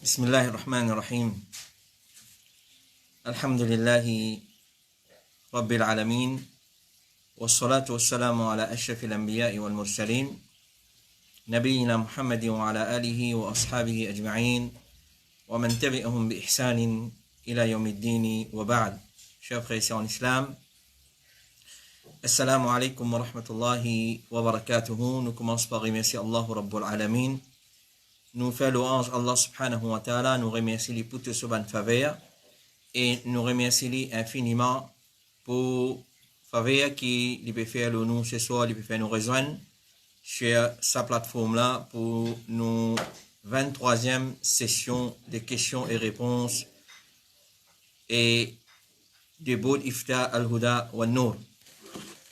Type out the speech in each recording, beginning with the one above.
بسم الله الرحمن الرحيم الحمد لله رب العالمين والصلاة والسلام على أشرف الأنبياء والمرسلين نبينا محمد وعلى آله وأصحابه أجمعين ومن تبعهم بإحسان إلى يوم الدين وبعد. Chers frères et sœurs en islam, Assalamu alaikum wa rahmatullahi wa barakatuhu. Nous commençons par remercier Allah Rabbul Alamin. Nous faisons louange à Allah subhanahu wa ta'ala. Nous remercions lui pour toute sa bonne faveur. Et nous remercions lui infiniment pour faveur qui lui peut faire le nous ce soir, lui peut faire nous rejoindre sur sa plateforme là pour nos 23e session de questions et réponses et de Boud Ifta al-Huda wa Nour.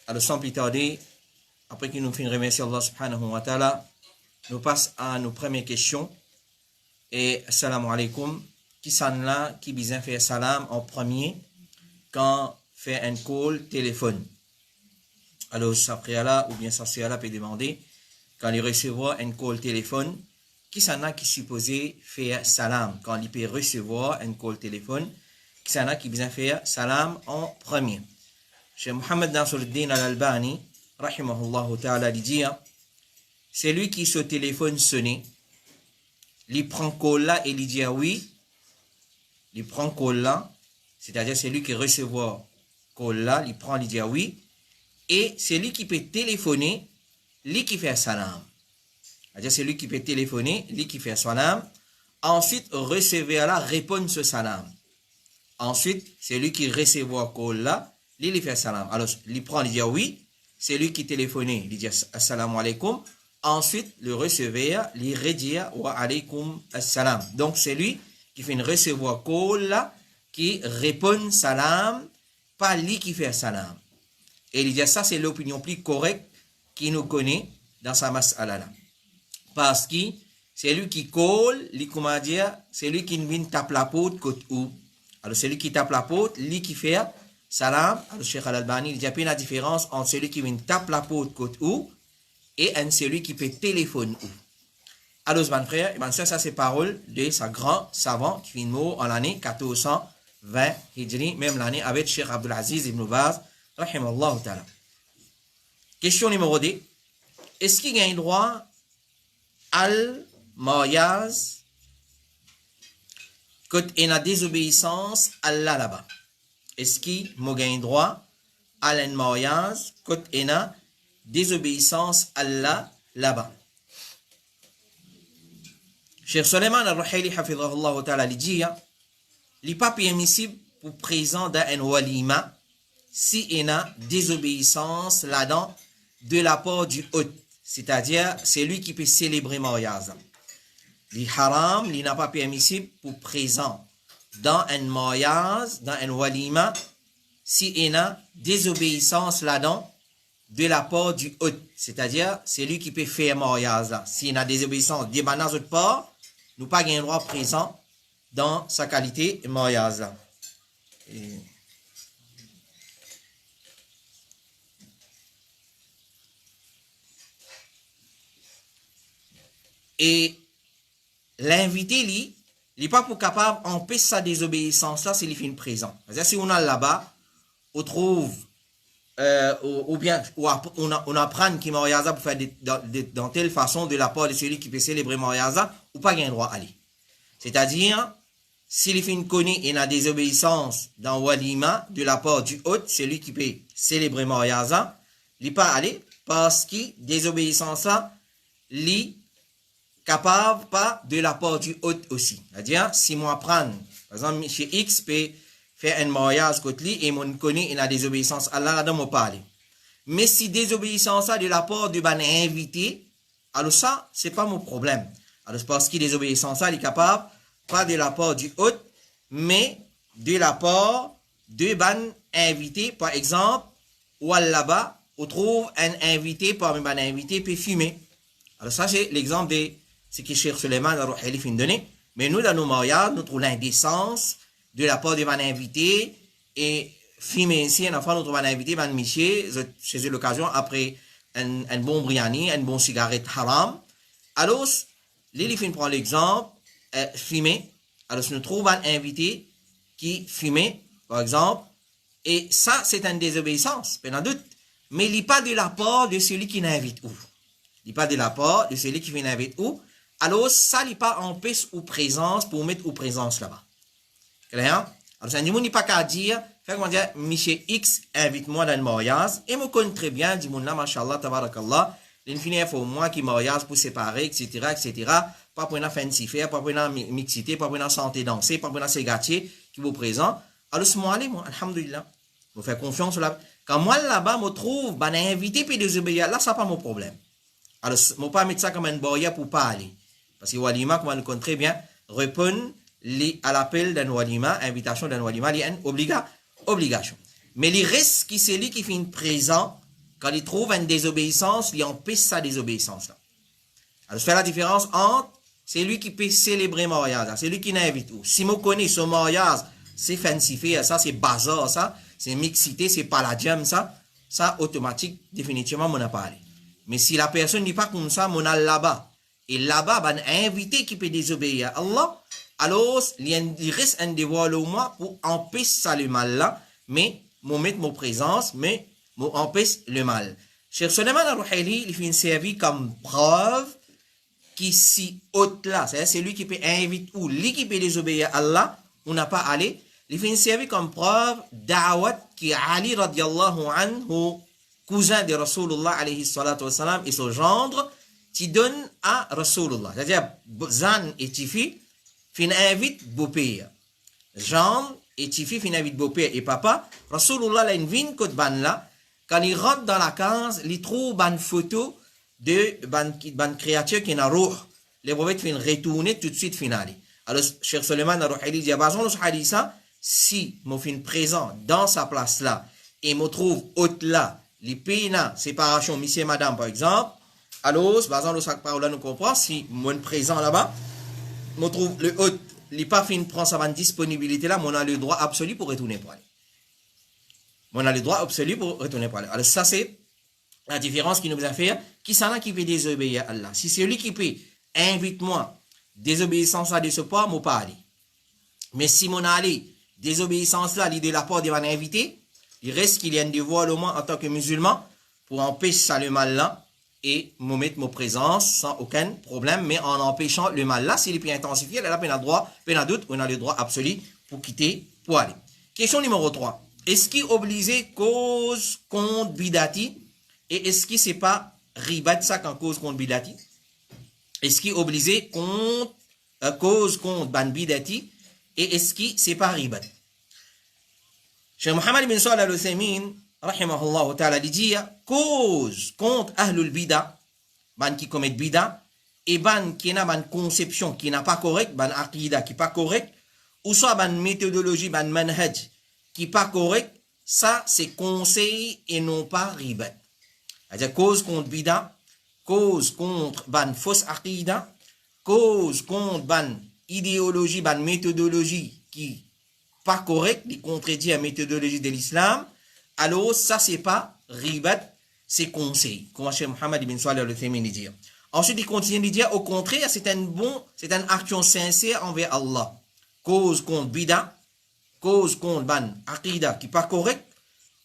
Alors sans plus tarder, après que nous finissons remercier Allah subhanahu wa ta'ala, nous passons à nos premières questions. Et assalamu alaikum, qui s'en là, qui besoin faire salam en premier quand fait un call téléphone. Alors ça là ou bien ça là peut demander quand il recevoir un call téléphone, qui s'en a qui supposé faire salam quand il peut recevoir un call téléphone, qui s'en a qui besoin faire salam en premier. Cheikh Mohammed Nasruddin al-Albani, rahimahullah ta'ala, dit c'est lui qui sur téléphone sonné, il prend call là et il dit oui, il prend call là, c'est-à-dire c'est lui qui recevoir call là, il prend, il dit oui, et c'est lui qui peut téléphoner, lui qui fait salam. C'est-à-dire c'est lui qui peut téléphoner, lui qui fait salam, ensuite recevoir là, répondre ce salam. Ensuite, c'est lui qui recevoir call là, lui fait salam. Alors, il prend, il dit oui, c'est lui qui téléphone, il dit assalamu alaikum. Ensuite, le receveur, il redit wa alaykum assalam. Donc, c'est lui qui fait une recevoir call là, qui répond salam, pas lui qui fait salam. Et il dit ça, c'est l'opinion plus correcte qui nous connaît dans sa mas'ala là. Parce que c'est lui qui call, comment dire, c'est lui qui vient taper la porte côté où. Alors, celui qui tape la porte, lui qui fait salam. Alors, Cheikh Al-Albani, il dit pas la différence entre celui qui vient taper la porte côté où et celui qui peut téléphoner où. Alors, mon frère, ça c'est parole de sa grand savant qui vient mort en l'année 1420 Hijri, même l'année avec Cheikh Abdul Aziz ibn Baz, rahimallahu ta'ala. Question numéro 2. Est-ce qu'il y a un droit al-mariage quand il y a désobéissance à Allah là-bas? Est-ce qu'il y a un droit à l'en-mariage quand il y a désobéissance à Allah là-bas? Cheikh Suleiman al-Ruhaili hafidhahullah ta'ala dit il n'est pas permissible pour présent dans un walima si il y a désobéissance là-dedans de la part du hôte, c'est-à-dire c'est lui qui peut célébrer mariage. Les haram, il n'est pas permissible pour présent dans un mariage, dans un walima, s'il y a désobéissance là-dedans de la part du hôte, c'est-à-dire c'est lui qui peut faire mariage. S'il y a désobéissance de notre part, nous pas un droit présent dans sa qualité de mariage. Et l'invité, il n'est pas pour capable d'empêcher sa désobéissance, ça, c'est lui fait une présent. C'est-à-dire, si on a là-bas, on trouve, ou bien, on apprend qu'il mariage pour faire dans telle façon de la part de celui qui peut célébrer mariage, ou pas un droit à aller. C'est-à-dire, s'il fait une connaît et a désobéissance dans Walima de la part du hôte, celui qui peut célébrer mariage, il n'est pas aller parce que désobéissance, il capable pas de la part du hôte aussi. C'est-à-dire, si moi prends, par exemple, chez X peut faire un mariage contre lui et mon connaît il a désobéissance à Allah, là-dedans, moi parler. Mais si désobéissance de la part de ban invité, alors ça, c'est pas mon problème. Alors, parce que désobéissance il est capable, pas de la part du hôte, mais de la part de ban invité, par exemple, ou là-bas, on trouve un invité, parmi ban invité, peut fumer. Alors, ça, c'est l'exemple de ce que Cheikh Suleiman al-Ruhaili fin donné. Mais nous, dans nos mariages, nous trouvons l'indécence de la part de mon invité et fumer ici, un enfant, nous trouvons l'invité, mon monsieur, c'est l'occasion après un bon briani, une bonne cigarette haram. Alors, l'élifin prend l'exemple, fumer. Alors, si nous trouvons un invité qui fumait, par exemple, et ça, c'est une désobéissance, pas de doute. Mais il n'y a pas de la part de celui qui n'invite où. Il n'y a pas de la part de celui qui vient invite où. Alors, ça n'est pas en paix ou présence pour mettre ou présence là-bas. Clair? Alors, ça ne pas qu'à dire, fait comment dire, Monsieur X, invite-moi dans le mariage, et me connaît très bien, dit mon là, machallah, tabarakallah, l'infini, il faut moi qui mariage pour séparer, etc., etc., pas pour une fancy faire, pas pour une mixité, pas pour une santé danser, pas pour une ségatier, qui vous présente. Alors, c'est moi, allez, moi, alhamdulillah. Vous faites confiance là. Quand moi, là-bas, me trouve, ben, invité, puis désobéir, là, ça pas mon problème. Alors, je ne vais pas mettre ça comme une barrière pour pas aller. Parce que walima, comme on le connaît très bien, répond à l'appel d'un walima, invitation d'un walima, il y a une obligation. Mais les restes qui c'est lui qui fait une présent, quand il trouve une désobéissance, il empêche sa désobéissance là. Alors, je fais la différence entre c'est lui qui peut célébrer mariage, c'est lui qui n'invite où. Si je connais ce mariage, c'est fancifié, ça, c'est bazar, ça, c'est mixité, c'est palladium, ça, automatique, définitivement, on n'a pas allé. Mais si la personne n'est pas comme ça, on a là-bas. Et là-bas, ben, invité qui peut désobéir à Allah, alors, il reste un devoir au moins pour empêcher ça le mal là, mais, mon mettre mon présence, mais, mon empêche le mal. Cheikh Suleiman al-Ruhaili, il fait une service comme preuve qui si haute là, c'est lui qui peut inviter ou lui qui peut désobéir à Allah, on n'a pas allé. Il fait une service comme preuve da'wat qui Ali radiallahu anhu, cousin de Rasulullah alayhi salatu wassalam, et son gendre, qui donne à Rasulullah. C'est-à-dire, Zan et Tifi, fin invite beau-père. Gendre et Tifi, fin invite beau-père et papa. Rasulullah, là, une vine côte ban là. Quand il rentre dans la case, il trouve une photo de ban créature qui est dans roue. Les prophètes fin retourner tout de suite finale. Alors, Cheikh Suleiman al-Ruhaili dit, basons le hadith ça, si mon fin présent dans sa place là, et me trouve haute là, les pays là, séparation, monsieur et madame, par exemple, alors, basant le sac parole là, nous comprenons, si mon présent là-bas, me trouve le hôte, les pas fin prend sa disponibilité là, on a le droit absolu pour retourner pour aller. On a le droit absolu pour retourner pour aller. Alors, ça, c'est la différence qui nous a fait, qui s'en a qui peut désobéir à Allah. Si c'est lui qui peut, invite-moi, désobéissance là de ce point, moi pas aller. Mais si mon allé, désobéissance là, de la part de mon invité, il reste qu'il y a un devoir au moins en tant que musulman pour empêcher ça le mal là et me mettre mon présence sans aucun problème, mais en empêchant le mal là, s'il est plus intensifié, là, on a le droit, peine doute, on a le droit absolu pour quitter, pour aller. Question numéro 3. Est-ce qu'il est obligé cause contre bidati et est-ce que c'est pas ribat ça qu'en cause contre bidati? Est-ce qu'il est obligé contre cause contre ban bidati et est-ce que c'est pas ribat? Cheikh Mohammed bin Salih al-Uthaymin, rahimahullah ta'ala, dit cause contre ahlul bida, ban qui commet bida, et ban qui n'a ban conception qui n'a pas correct, ban aqida qui pas correct, ou soit ban méthodologie, ban manhaj qui pas correct, ça c'est conseil et non pas ribat. C'est-à-dire cause contre bida, cause contre ban fausse aqida, cause contre ban idéologie, ban méthodologie qui pas correct, qui contredit la méthodologie de l'islam, alors ça c'est pas ribat, c'est conseil. Comme Cheikh Mohammed ibn Salih al-Uthaymin dit. Ensuite il continue de dire au contraire, c'est une action sincère envers Allah. Cause contre bida, cause contre ban aqida qui pas correct,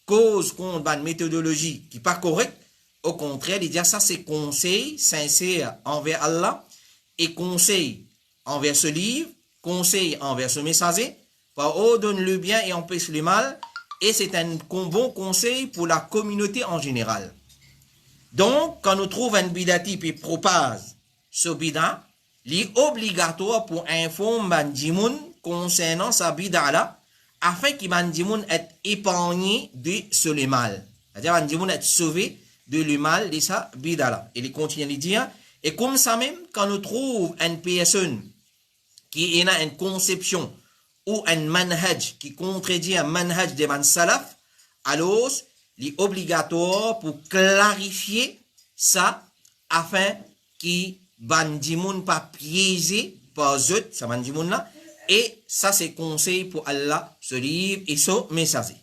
cause contre ban méthodologie qui pas correct. Au contraire, il dit ça c'est conseil sincère envers Allah et conseil envers ce livre, conseil envers ce messager. Ordonne le bien et empêche le mal, et c'est un bon conseil pour la communauté en général. Donc, quand nous trouvons un bidati qui propage ce bida, il est obligatoire pour informer Bandimoun concernant sa bida là, afin que Bandimoun soit épargné de ce le mal. C'est-à-dire Bandimoun est sauvé de le mal de sa bida là. Et il continue de dire, et comme ça même, quand nous trouvons une personne qui a une conception ou un manhaj qui contredit un manhaj de man salaf, alors il est obligatoire pour clarifier ça afin que bandimoun pas piégé par eux, ça bandimoun là, et ça c'est conseil pour Allah, ce livre et ce messager.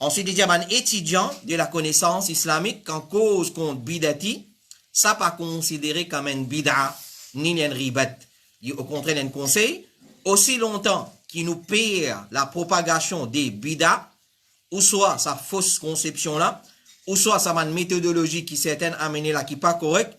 Ensuite, il dit un étudiant de la connaissance islamique qu'en cause contre bidati, ça pas considéré comme un bid'a ni un ribat. au contraire d'un conseil, aussi longtemps qu'il nous perd la propagation des bidas, ou soit sa fausse conception là, ou soit sa méthodologie qui certaine amenée là qui pas correcte,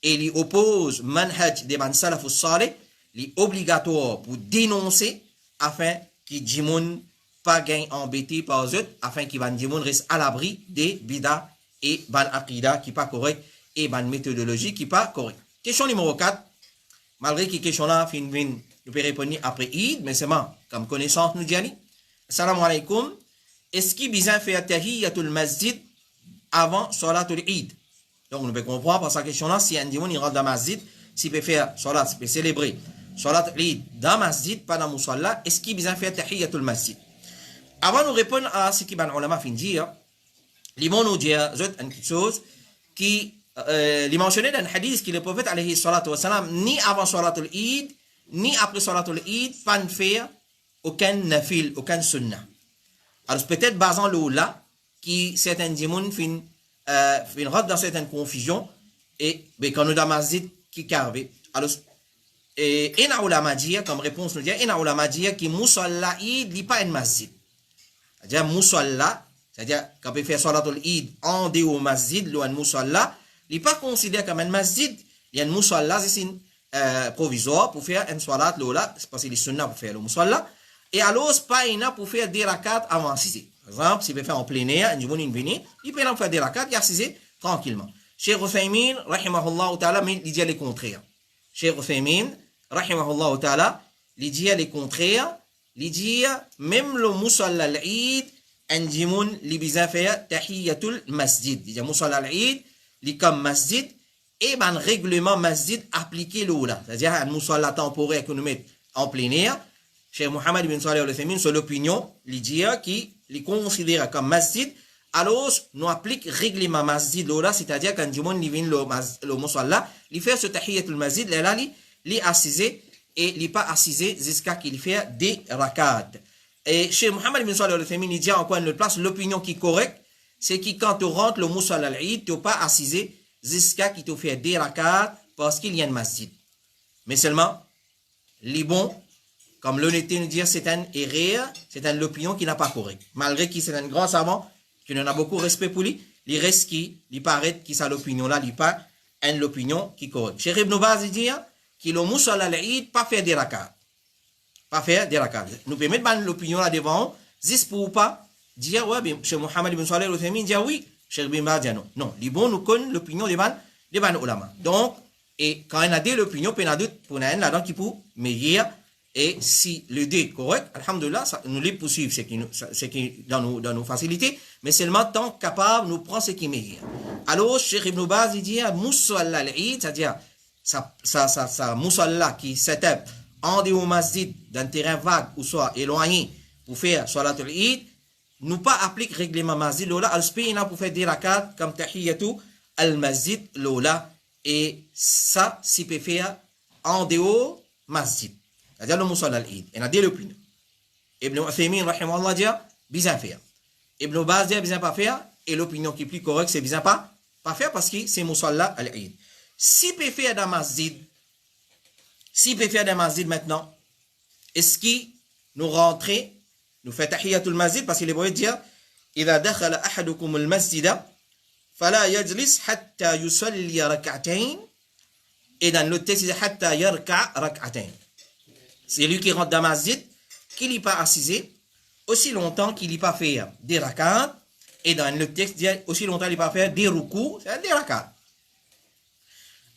et il oppose manhaj des ban salafus salih, il obligatoire pour dénoncer afin qu'il dimoun pas gagne embêté par eux, afin qu'il van dimoun reste à l'abri des bidas et ban aqida qui pas correct et ban méthodologie qui pas correct. Question numéro 4, malgré que question là fin nous peut répondre après Eid, mais c'est bon, comme connaissance nous dit. Assalamu alaikum. Est-ce qu'il besoin faire tahiyatul masjid avant salatul Eid? Donc nous pouvons comprendre par sa question là, si un dimanche il rentre dans le masjid, s'il peut faire salat, s'il peut célébrer salat Eid dans le masjid, pas dans le musalla, est-ce qu'il besoin faire tahiyatul masjid? Avant de répondre à ce qui ban ulama fin dire, les gens nous disent une petite chose qui les mentionné dans le hadith que le prophète alayhi salatu wa salam ni avant salatul Eid ni après salatul Eid pas ne faire aucun nafil, aucun sunnah. Alors peut-être basant le là qui certains dimon fin rentre dans certaines confusions et ben quand nous dans masjid qui carve. Alors et ina ulama dit comme réponse nous dit ina ulama dit qui musalla Eid li pas un masjid. C'est-à-dire musalla, c'est-à-dire quand on peut faire salatul Eid en dehors masjid, loin musalla, il n'est pas considéré comme un masjid. Il y a un musalla, c'est provisoire pour faire un salat là, c'est parce que les sunnah pour faire le musalla. Et alors, c'est pas une pour faire des rakats avant 6. Par exemple, si vous faire en plein air, un jour, il peut faire des rakats et 6 tranquillement. Cheikh Uthaymin, rahimahullah ta'ala, il dit le contraire. Cheikh Uthaymin, rahimahullah ta'ala, il dit le contraire. Il dit même le musalla al-Eid, un jimoun li bizan faire tahiyatul masjid. Il dit musalla al-Eid, li comme masjid, et ben règlement masjid appliqué là. C'est-à-dire un musalla temporaire que nous mettons en plein air. Cheikh Mohammed ibn Salih al-Uthaymin, c'est l'opinion, il dit qui li considère comme masjid, alors nous applique règlement masjid là, c'est-à-dire qu'un jimoun li vient le musalla, li fait ce tahiyatul masjid, là li assisé, et il n'est pas assisé jusqu'à qu'il fait des rakats. Et chez Mohammed ibn Salih al-Uthaymin, il dit encore une place, l'opinion qui est correcte, c'est que quand tu rentres le musalla al-Eid, tu n'es pas assisé jusqu'à qu'il te fait des rakats parce qu'il y a un masjid. Mais seulement, les bons, comme l'honnêteté nous dit, c'est un erreur, c'est une opinion qui n'est pas correcte. Malgré qu'il c'est un grand savant, qui en a beaucoup de respect pour lui, il reste qui, il paraît que ça l'opinion là, il pas une opinion qui est correcte. Chez Ibn Baz, il dit, que le musalla al-Eid pas faire des rakats. Pas faire des rakats. Nous pouvons mettre l'opinion là devant, juste pour pas dire, ouais, bien, chez Mohammed ibn Salih al-Uthaymin, dit oui, chez Ibn Baz, dit non. Non, les bons nous connaissent l'opinion des ban ulama. Donc, et quand on a des l'opinion, on a d'autres pour un là-dedans qui peut meilleur, et si le dé est correct, alhamdoulilah, nous les poursuivre, c'est qui dans nos facilités, mais seulement tant capable, nous prend ce qui est meilleur. Alors, chez Ibn Baz, il dit, musalla al-Eid, c'est-à-dire, sa musalla qui s'étape en dehors masjid d'un terrain vague ou soit éloigné pour faire salatul Eid, nous pas applique règlement masjid lola al-spina pour faire des rakats comme tahiyatu al-masjid lola et ça si peut faire en dehors masjid. C'est-à-dire le musalla al-Eid. Et on a dit l'opinion. Ibn Uthaymin rahimahullah dit bien faire. Ibn Baz dit bien pas faire et l'opinion qui est plus correcte c'est bien pas faire parce que c'est musalla al-Eid. Si peut faire dans masjid, maintenant, est-ce qu'il nous rentre, nous fait tahiyatul masjid parce qu'il est beau dire, إذا دخل أحدكم المسجد فلا يجلس حتى يصلي ركعتين. Et dans le texte, c'est حتى يركع ركعتين. C'est lui qui rentre dans masjid, qu'il n'est pas assisé aussi longtemps qu'il n'est pas fait des rakats. Et dans le texte, dit aussi longtemps qu'il n'est pas fait des rukus, c'est des rakats.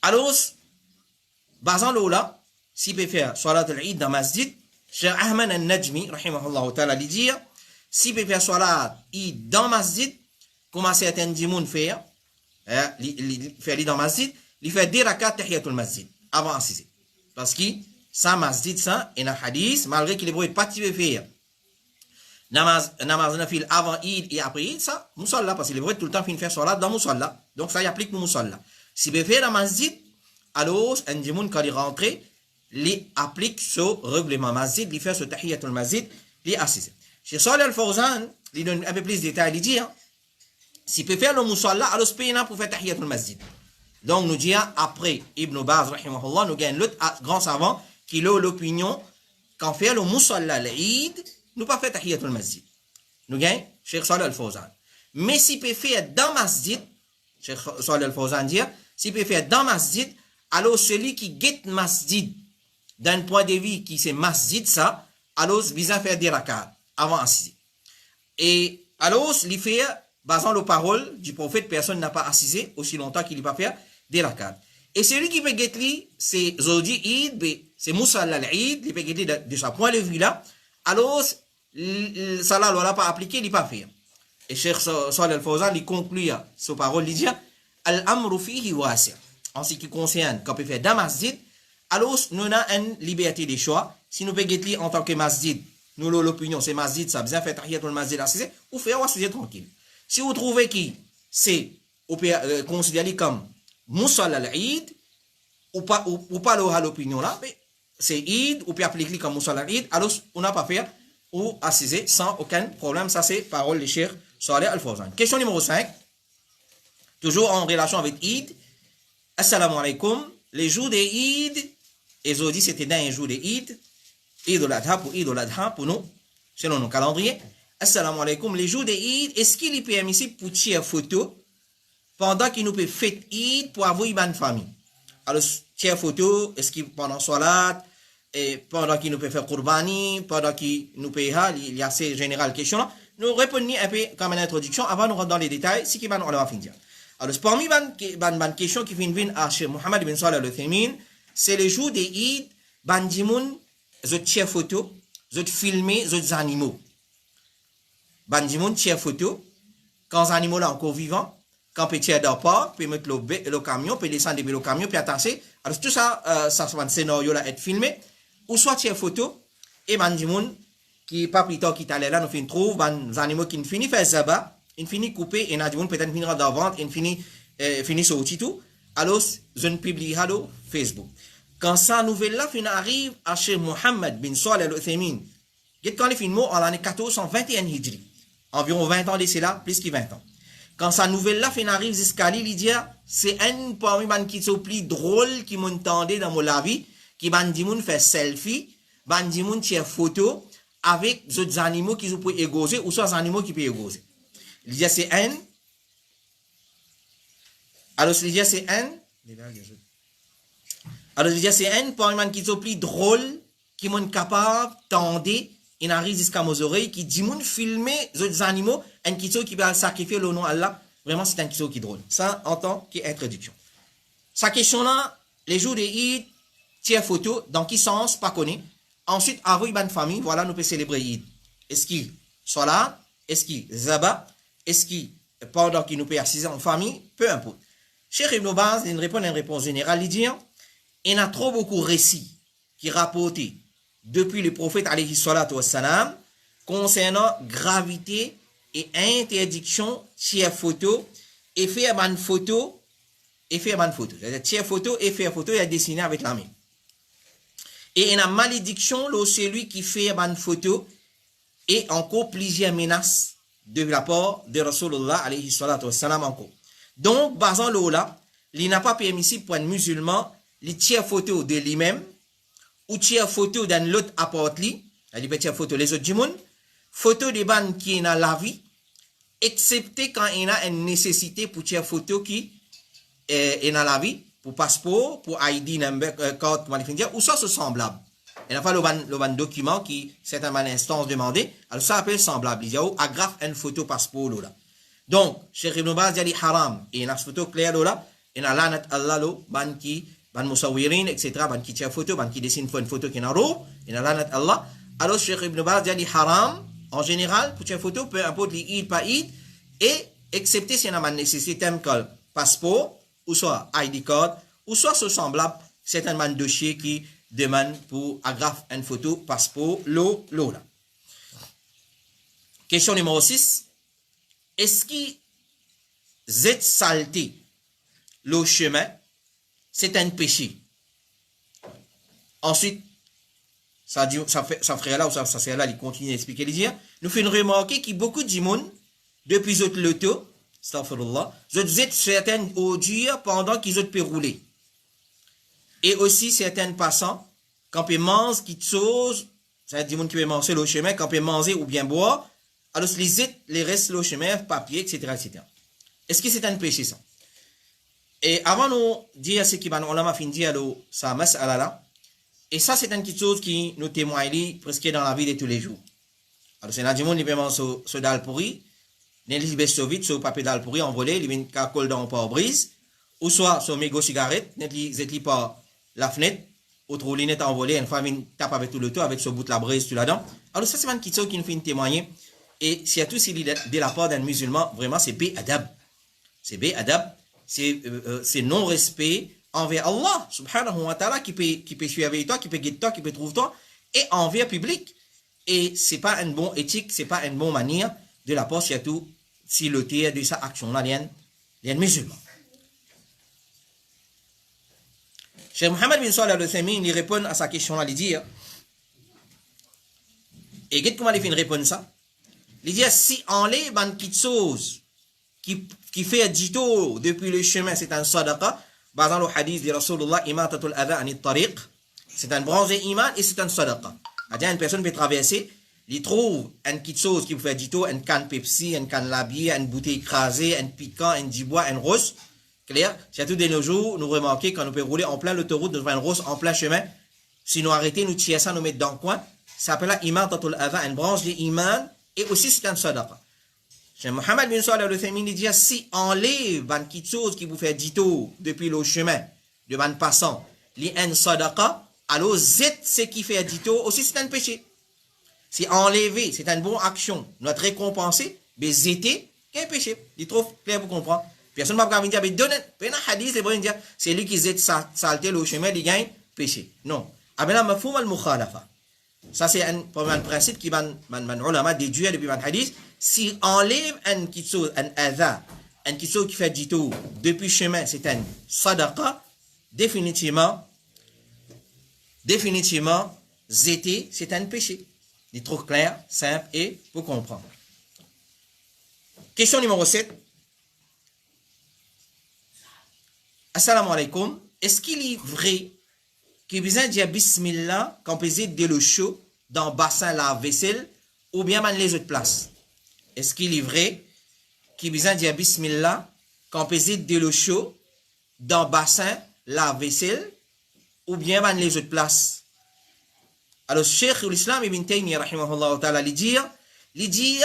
Alors, basant là, s'il peut faire salat al-Eid dans masjid, Cheikh Ahmed al-Najmi, rahimahullah ta'ala, lui dit, s'il peut faire salat al-Eid dans masjid, comment certains dimoun faire, faire dans masjid, il fait des rakats tahiyatul masjid, avant assiser. Parce que, sans masjid, ça, et dans hadith, malgré qu'il est pas de faire namaz nafil avant Eid et après Eid, ça, musalla, parce qu'il est vrai tout le temps fin faire salat dans musalla. Donc ça y applique pour musalla. Si vous faites dans masjid, alors un dimoun quand il rentre, il applique ce règlement masjid, il fait ce tahiyatul masjid, il assise. Chez Salih al-Fawzan, il donne un peu plus de détails, il dit, si peut faire le musalla, alors c'est pas pour faire tahiyatul masjid. Donc nous disons, après Ibn Baz, rahimahullah, nous gagnons l'autre grand savant qui a l'opinion qu'en fait le musalla al-Eid, nous pas fait tahiyatul masjid. Nous gagnons, Cheikh Salih Al-Fawzan. Mais si peut faire dans masjid, Cheikh Salih Al-Fawzan dit, si peut faire dans masjid, alors celui qui guette masjid, d'un point de vue qui c'est masjid ça, alors vient faire des rakats avant assisé. Et alors, il fait, basant les paroles du prophète, personne n'a pas assisé aussi longtemps qu'il n'a pas fait des rakats. Et celui qui peut guetter, c'est Zodi Eid, c'est Moussa al-Eid, il peut guetter de sa point de vue là. Alors, ça là, on l'a pas appliqué, il n'a pas fait. Et Cheikh Salih Al-Fawzan, il conclut sa parole, il dit, Al-Amru fihi wasi'. En ce qui concerne, quand on peut faire dans masjid, alors, nous avons une liberté de choix. Si nous pouvons guetter en tant que masjid, nous avons l'opinion, c'est masjid, ça besoin de faire tahiyatul masjid assisé, ou faire assisé tranquille. Si vous trouvez que c'est, on peut considérer comme Moussal al-Eid, ou pas l'opinion là, mais c'est Eid, ou peut appliquer comme Moussal al-Eid, alors on n'a pas fait, ou assisé sans aucun problème. Ça, c'est parole de Cheikh Salih Al-Fawzan. Question numéro 5, toujours en relation avec Eid. Assalamu alaikum. Les jours des Eid, et je dis c'était dans un jour de Eid, Eid al-Adha pour nous, selon nos calendriers. Assalamu alaikum. Les jours de Eid, est-ce qu'il est permissible pour tirer photo pendant qu'il nous peut faire Eid pour avoir une famille? Alors, tirer photo, est-ce qu'il pendant Salat, et pendant qu'il nous peut faire Qurbani, pendant qu'il nous peut il y a ces générales questions là. Nous répondons un peu comme une introduction avant de rentrer dans les détails, ce qui va nous finir. Alors, parmi les questions qui viennent à Cheikh Mohamed bin Salih Al-Uthaymin, c'est le jour des Eid, bandimoun, zot tirer photo, zot filmer, zot animaux. Bandimoun tirer photo, quand les animaux là encore vivants, quand peut tirer dans pas, peut mettre le camion, peut descendre depuis le camion, puis attacher. Alors, tout ça, ça soit un scénario là être filmé, ou soit tirer photo, et bandimoun, qui pas plus tard qui t'allait là, nous finissons trouve, les animaux qui finissent faire zaba, il finit coupé et n'a peut-être finira dans vente, il finit sorti tout. Alors, je ne publierai sur Facebook. Quand sa nouvelle là arrive à chez Mohamed bin Salih Al-Uthaymin, quand il finit mort en l'année 1421 Hijri, environ 20 ans d'ici là, plus que 20 ans. Quand sa nouvelle là arrive jusqu'à lui, il dit, c'est un parmi les qui sont plus drôle qui m'entendait dans mon vie, qui bandimoun fait selfie, bandimoun tire photo avec d'autres animaux qui peuvent égoser ou soit des animaux qui peuvent égoser. Il dit c'est un. Alors, il dit c'est un. Alors, il dit c'est un pour un qui est plus drôle, qui est capable d'entendre, il arrive jusqu'à mes oreilles, qui dit moun filmer les animaux, un qui va sacrifier le nom Allah. Vraiment, c'est un qui est drôle. Ça, en tant qu'introduction. Sa question là, les jours de Eid, tiens photo, dans quel sens, pas connu. Ensuite, avec une famille, voilà, nous pouvons célébrer Eid. Est-ce qu'il soit là? Est-ce qu'il zaba? Est-ce qu'il, pendant qu'il nous peut assister en famille, peu importe. Cheikh Ibn Baz, il répond à une réponse générale, il dit, il y a trop beaucoup de récits qui rapportent depuis le prophète alayhi salatu wassalam concernant gravité et interdiction tiers photo et faire une photo et faire une photo. C'est-à-dire tiers photo et faire photo et dessiner avec la main. Et il y a une malédiction, celui qui fait une photo et encore plusieurs menaces de la part de Rasulullah alayhi salatu wassalam encore. Donc, basant l'eau là, il n'a pas permissible pour un musulman de tirer photo de lui-même ou tirer photo d'un autre apporte lui, il peut tirer photo les autres du monde, photo des bandes qui est dans la vie, excepté quand il a une nécessité pour tirer photo qui est dans la vie, pour passeport, pour ID number, code, ou ça c'est semblable. Il n'y a pas le document qui, certainement, l'instance demandée. Alors, ça s'appelle semblable. Il y a agrafe une photo passeport là. Donc, Cheikh Ibn Baz dit haram. Et il y a une photo claire là. Il y a lanat Allah là, ban qui, ban musawirin, etc. Ban qui tire photo, ban qui dessine une photo qui est en haut. Il y a lanat Allah. Alors, Cheikh Ibn Baz dit haram. En général, pour tirer photo, peu importe les Eid, pas Eid. Et, excepté s'il y a une nécessité, tel que passeport, ou soit ID code, ou soit ce semblable, certainement un dossier qui demande pour agrafe une photo, passeport, l'eau là. Question numéro 6. Est-ce que cette saleté, le chemin, c'est un péché? Ensuite, ça ferait là, ou ça serait là, il continue d'expliquer, il dit, nous faisons remarquer que beaucoup de monde, depuis le loto, astaghfirullah, ils ont certaines ordures pendant qu'ils ont pu rouler. Et aussi certains passants quand on mange quelque chose, ça dit monde qui peut manger le chemin, quand on peut manger ou bien boire, alors les restes le chemin, papier, etc., etc. Est-ce que c'est un péché ça? Et avant nous dire ce qui va nous a fini dire ça mas'ala là, et ça c'est quelque chose qui nous témoigne presque dans la vie de tous les jours. Alors c'est là du monde qui peut manger ce dalle pourri, les libères vite ce papier dalle pourri envolé, il vient qu'à coller dans pare-brise, ou soit sur mégot cigarette, n'est pas la fenêtre, autre lunette envolée, une fois vient tape avec tout le toit avec ce bout de la brise tout là-dedans. Alors ça c'est quelque chose qui nous fait témoigner. Et surtout si de la part d'un musulman, vraiment c'est B-adab. C'est B-adab, c'est non-respect envers Allah, subhanahu wa ta'ala, qui peut suivre avec toi, qui peut guider toi, qui peut trouver toi, et envers public. Et c'est pas une bonne éthique, c'est pas une bonne manière de la part, surtout si le tiers de sa action-là, il y a un musulman. Cheikh Mohammed bin Salih al-Uthaymin, il répond à sa question-là, il dit, et qu'est-ce comment il fait une réponse ça? Il dit, si on enlève une petite chose qui fait dito depuis le chemin, c'est un sadaqa. Par exemple, le hadith de Rasulullah, imatatul adha anit tariq, c'est un bronzé iman et c'est un sadaqa. C'est-à-dire, une personne peut traverser, il trouve une petite chose qui vous fait dito, une canne Pepsi, une canne Labier, une bouteille écrasée, un piquant, un dibois, un rose. Clair? Surtout de nos jours, nous remarquons quand nous pouvons rouler en plein l'autoroute, nous avons une rose en plein chemin. Si nous arrêtons, nous tirons ça, nous mettons dans le coin. Ça s'appelle imatatul adha, une branche de iman. Et aussi, c'est un sadaqa. Cheikh Mohammed bin Salih al-Uthaymin dit, si enlève une petite chose qui vous fait dito depuis le chemin, de un passant, li un sadaqa, alors zet ce qui fait dito aussi c'est un péché. Si enlever, c'est une bonne action, notre récompensé, mais zéter, c'est un péché. Il trouve clair pour comprendre. Personne ne va venir dire, donne un hadith, c'est lui qui zet saleté le chemin, il gagne péché. Non. Abena mafhoum al-mukhalafa. Ça, c'est un principe qui man ulama déduit depuis un hadith. Si enlève une petite chose, un adha, une petite chose qui fait du tout depuis chemin, c'est un sadaqa, définitivement, zété, c'est un péché. Il est trop clair, simple et pour comprendre. Question numéro 7. Assalamu alaikum. Est-ce qu'il est vrai qu'il besoin de dire bismillah quand on peut de l'eau chaude dans le bassin lave-vaisselle ou bien dans les autres places? Est-ce qu'il est vrai qu'il besoin de dire bismillah quand on peut de l'eau chaude dans le bassin lave-vaisselle ou bien dans les autres places? Alors, Cheikh l'Islam Ibn Taymiyyah rahimahullah ta'ala il dit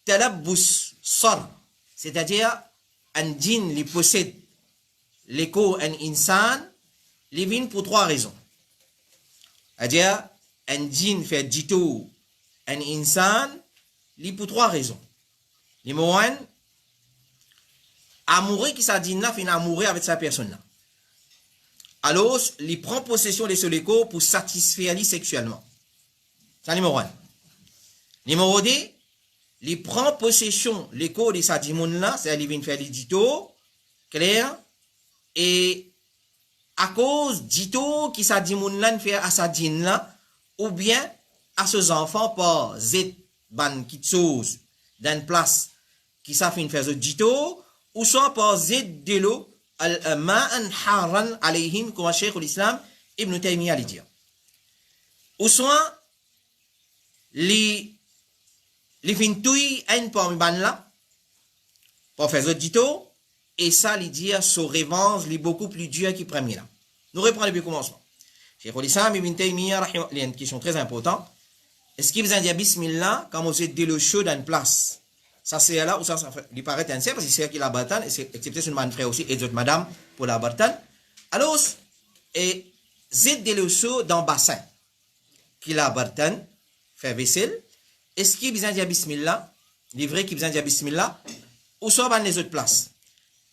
talabbus sar, c'est-à-dire un djinn qui possède l'écho un insan, il vient pour trois raisons. C'est-à-dire, un djinn fait dito un insan, il pour trois raisons. Numéro un, amoureux qui sa djinn là, fin amoureux avec sa personne là. Alors, il prend possession de ce écho pour satisfaire lui sexuellement. C'est numéro un. Numéro deux, il prend possession de l'écho de sa djinn là, c'est-à-dire il vient faire les dito, clair, et à cause d'ito qui sa dit moun lan fait à sa djinn là ou bien à ses enfants par zet ban qui chose d'une place qui sa fin faire d'ito ou soit par zet de l'eau al ma'an haran alayhim comme Cheikh l'Islam Ibn Taymiyyah dit ou soit les fin touy un parmi ban là pour faire d'ito. Et ça, il dit, son revanche, est beaucoup plus dur que le premier là. Nous reprenons depuis le commencement. Cheikh l'Islam Ibn Taymiyyah, il y a une question très importante. Est-ce qu'il vous a dit bismillah quand vous êtes de l'eau chaude dans une place? Ça c'est là où ça lui paraît un parce que c'est qui la batan, et c'est excepté son man frère aussi, et d'autres madame pour la batan. Alors, et zed de l'eau chaude dans le bassin, qui la batan, fait vaisselle. Est-ce qu'il vous a dit bismillah? Il est vrai qu'il vous a dit bismillah, ou soit dans les autres places?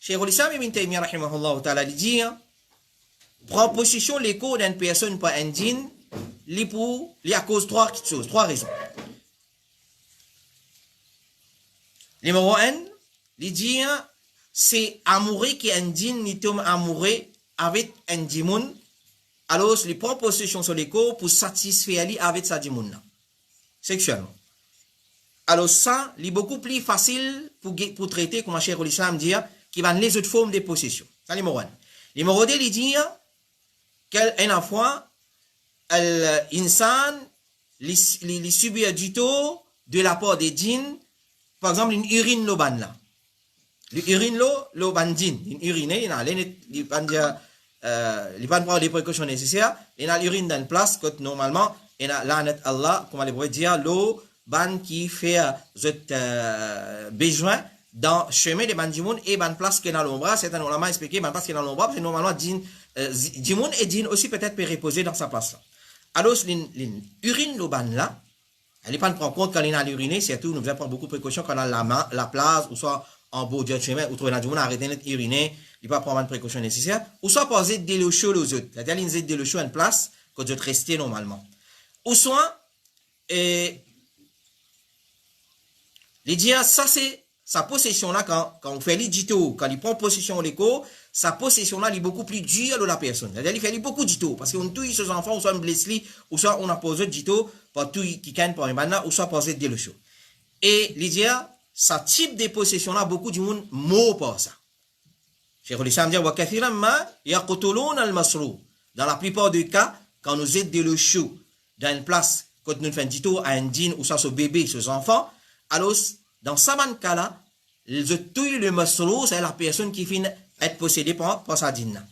Cheikh l'Islam Ibn Taymiyyah rahimahullah ta'ala dit prend possession l'écho d'une personne par un djinn li à cause trois choses, trois raisons. Numéro un, il dit c'est amoureux qui un djinn ni tombe amoureux avec un djinn, alors il prend possession sur l'écho pour satisfaire lui avec sa djinn sexuellement. Alors ça, il est beaucoup plus facile pour traiter comme Cheikh l'Islam dit qui va les autres formes de possession. Ça, numéro un. Numéro deux, il dit qu'une fois, l'insan, les subir du tout de la part des djinns, par exemple, une urine lo ban là. L'urine lo ban djinn, une urine, il a les ban prendre les précautions nécessaires, il a l'urine dans une place que normalement, il a l'anat Allah, comme on pourrait dire, l'eau ban qui fait besoin dans le chemin de ban djimoun et ban place qui est dans l'ombre. C'est un ulama expliqué, ban place qui est dans l'ombre, parce que normalement, djimoun et djinn aussi peut-être peut reposer dans sa place là. Alors, l'urine lo ban là, elle n'est pas prendre compte quand il a l'uriné, surtout, nous devons prendre beaucoup de précautions quand on a la place, ou soit en beau Dieu chemin, ou trouver la djimoun arrêter d'uriner, il va prendre une précaution nécessaire, ou soit poser de l'eau chaude aux autres. C'est-à-dire, il y a de l'eau chaude en place, que vous rester normalement. Ou soit, les dire, ça c'est sa possession là, quand on fait l'édito, quand il prend possession de l'écho, sa possession là, il est beaucoup plus dure de la personne. C'est-à-dire, il fait beaucoup d'édito, parce qu'on touille ses enfants, ou soit on blesse lui, ou soit on a posé d'édito, pour tout qui gagne pour un banana, ou soit poser de l'eau chaude. Et les dire, ça type de possession là, beaucoup du monde mot pour ça. Cheikh l'Islam dit, wa kathiran ma yaqtulun al-masrou. Dans la plupart des cas, quand nous aidons de l'eau chaude, dans une place, quand nous faisons dito à un djinn ou ça, ce bébé, ses enfants, alors, dans ce cas-là, ils tuent le masrou, c'est la personne qui finit être possédée par sa djinn.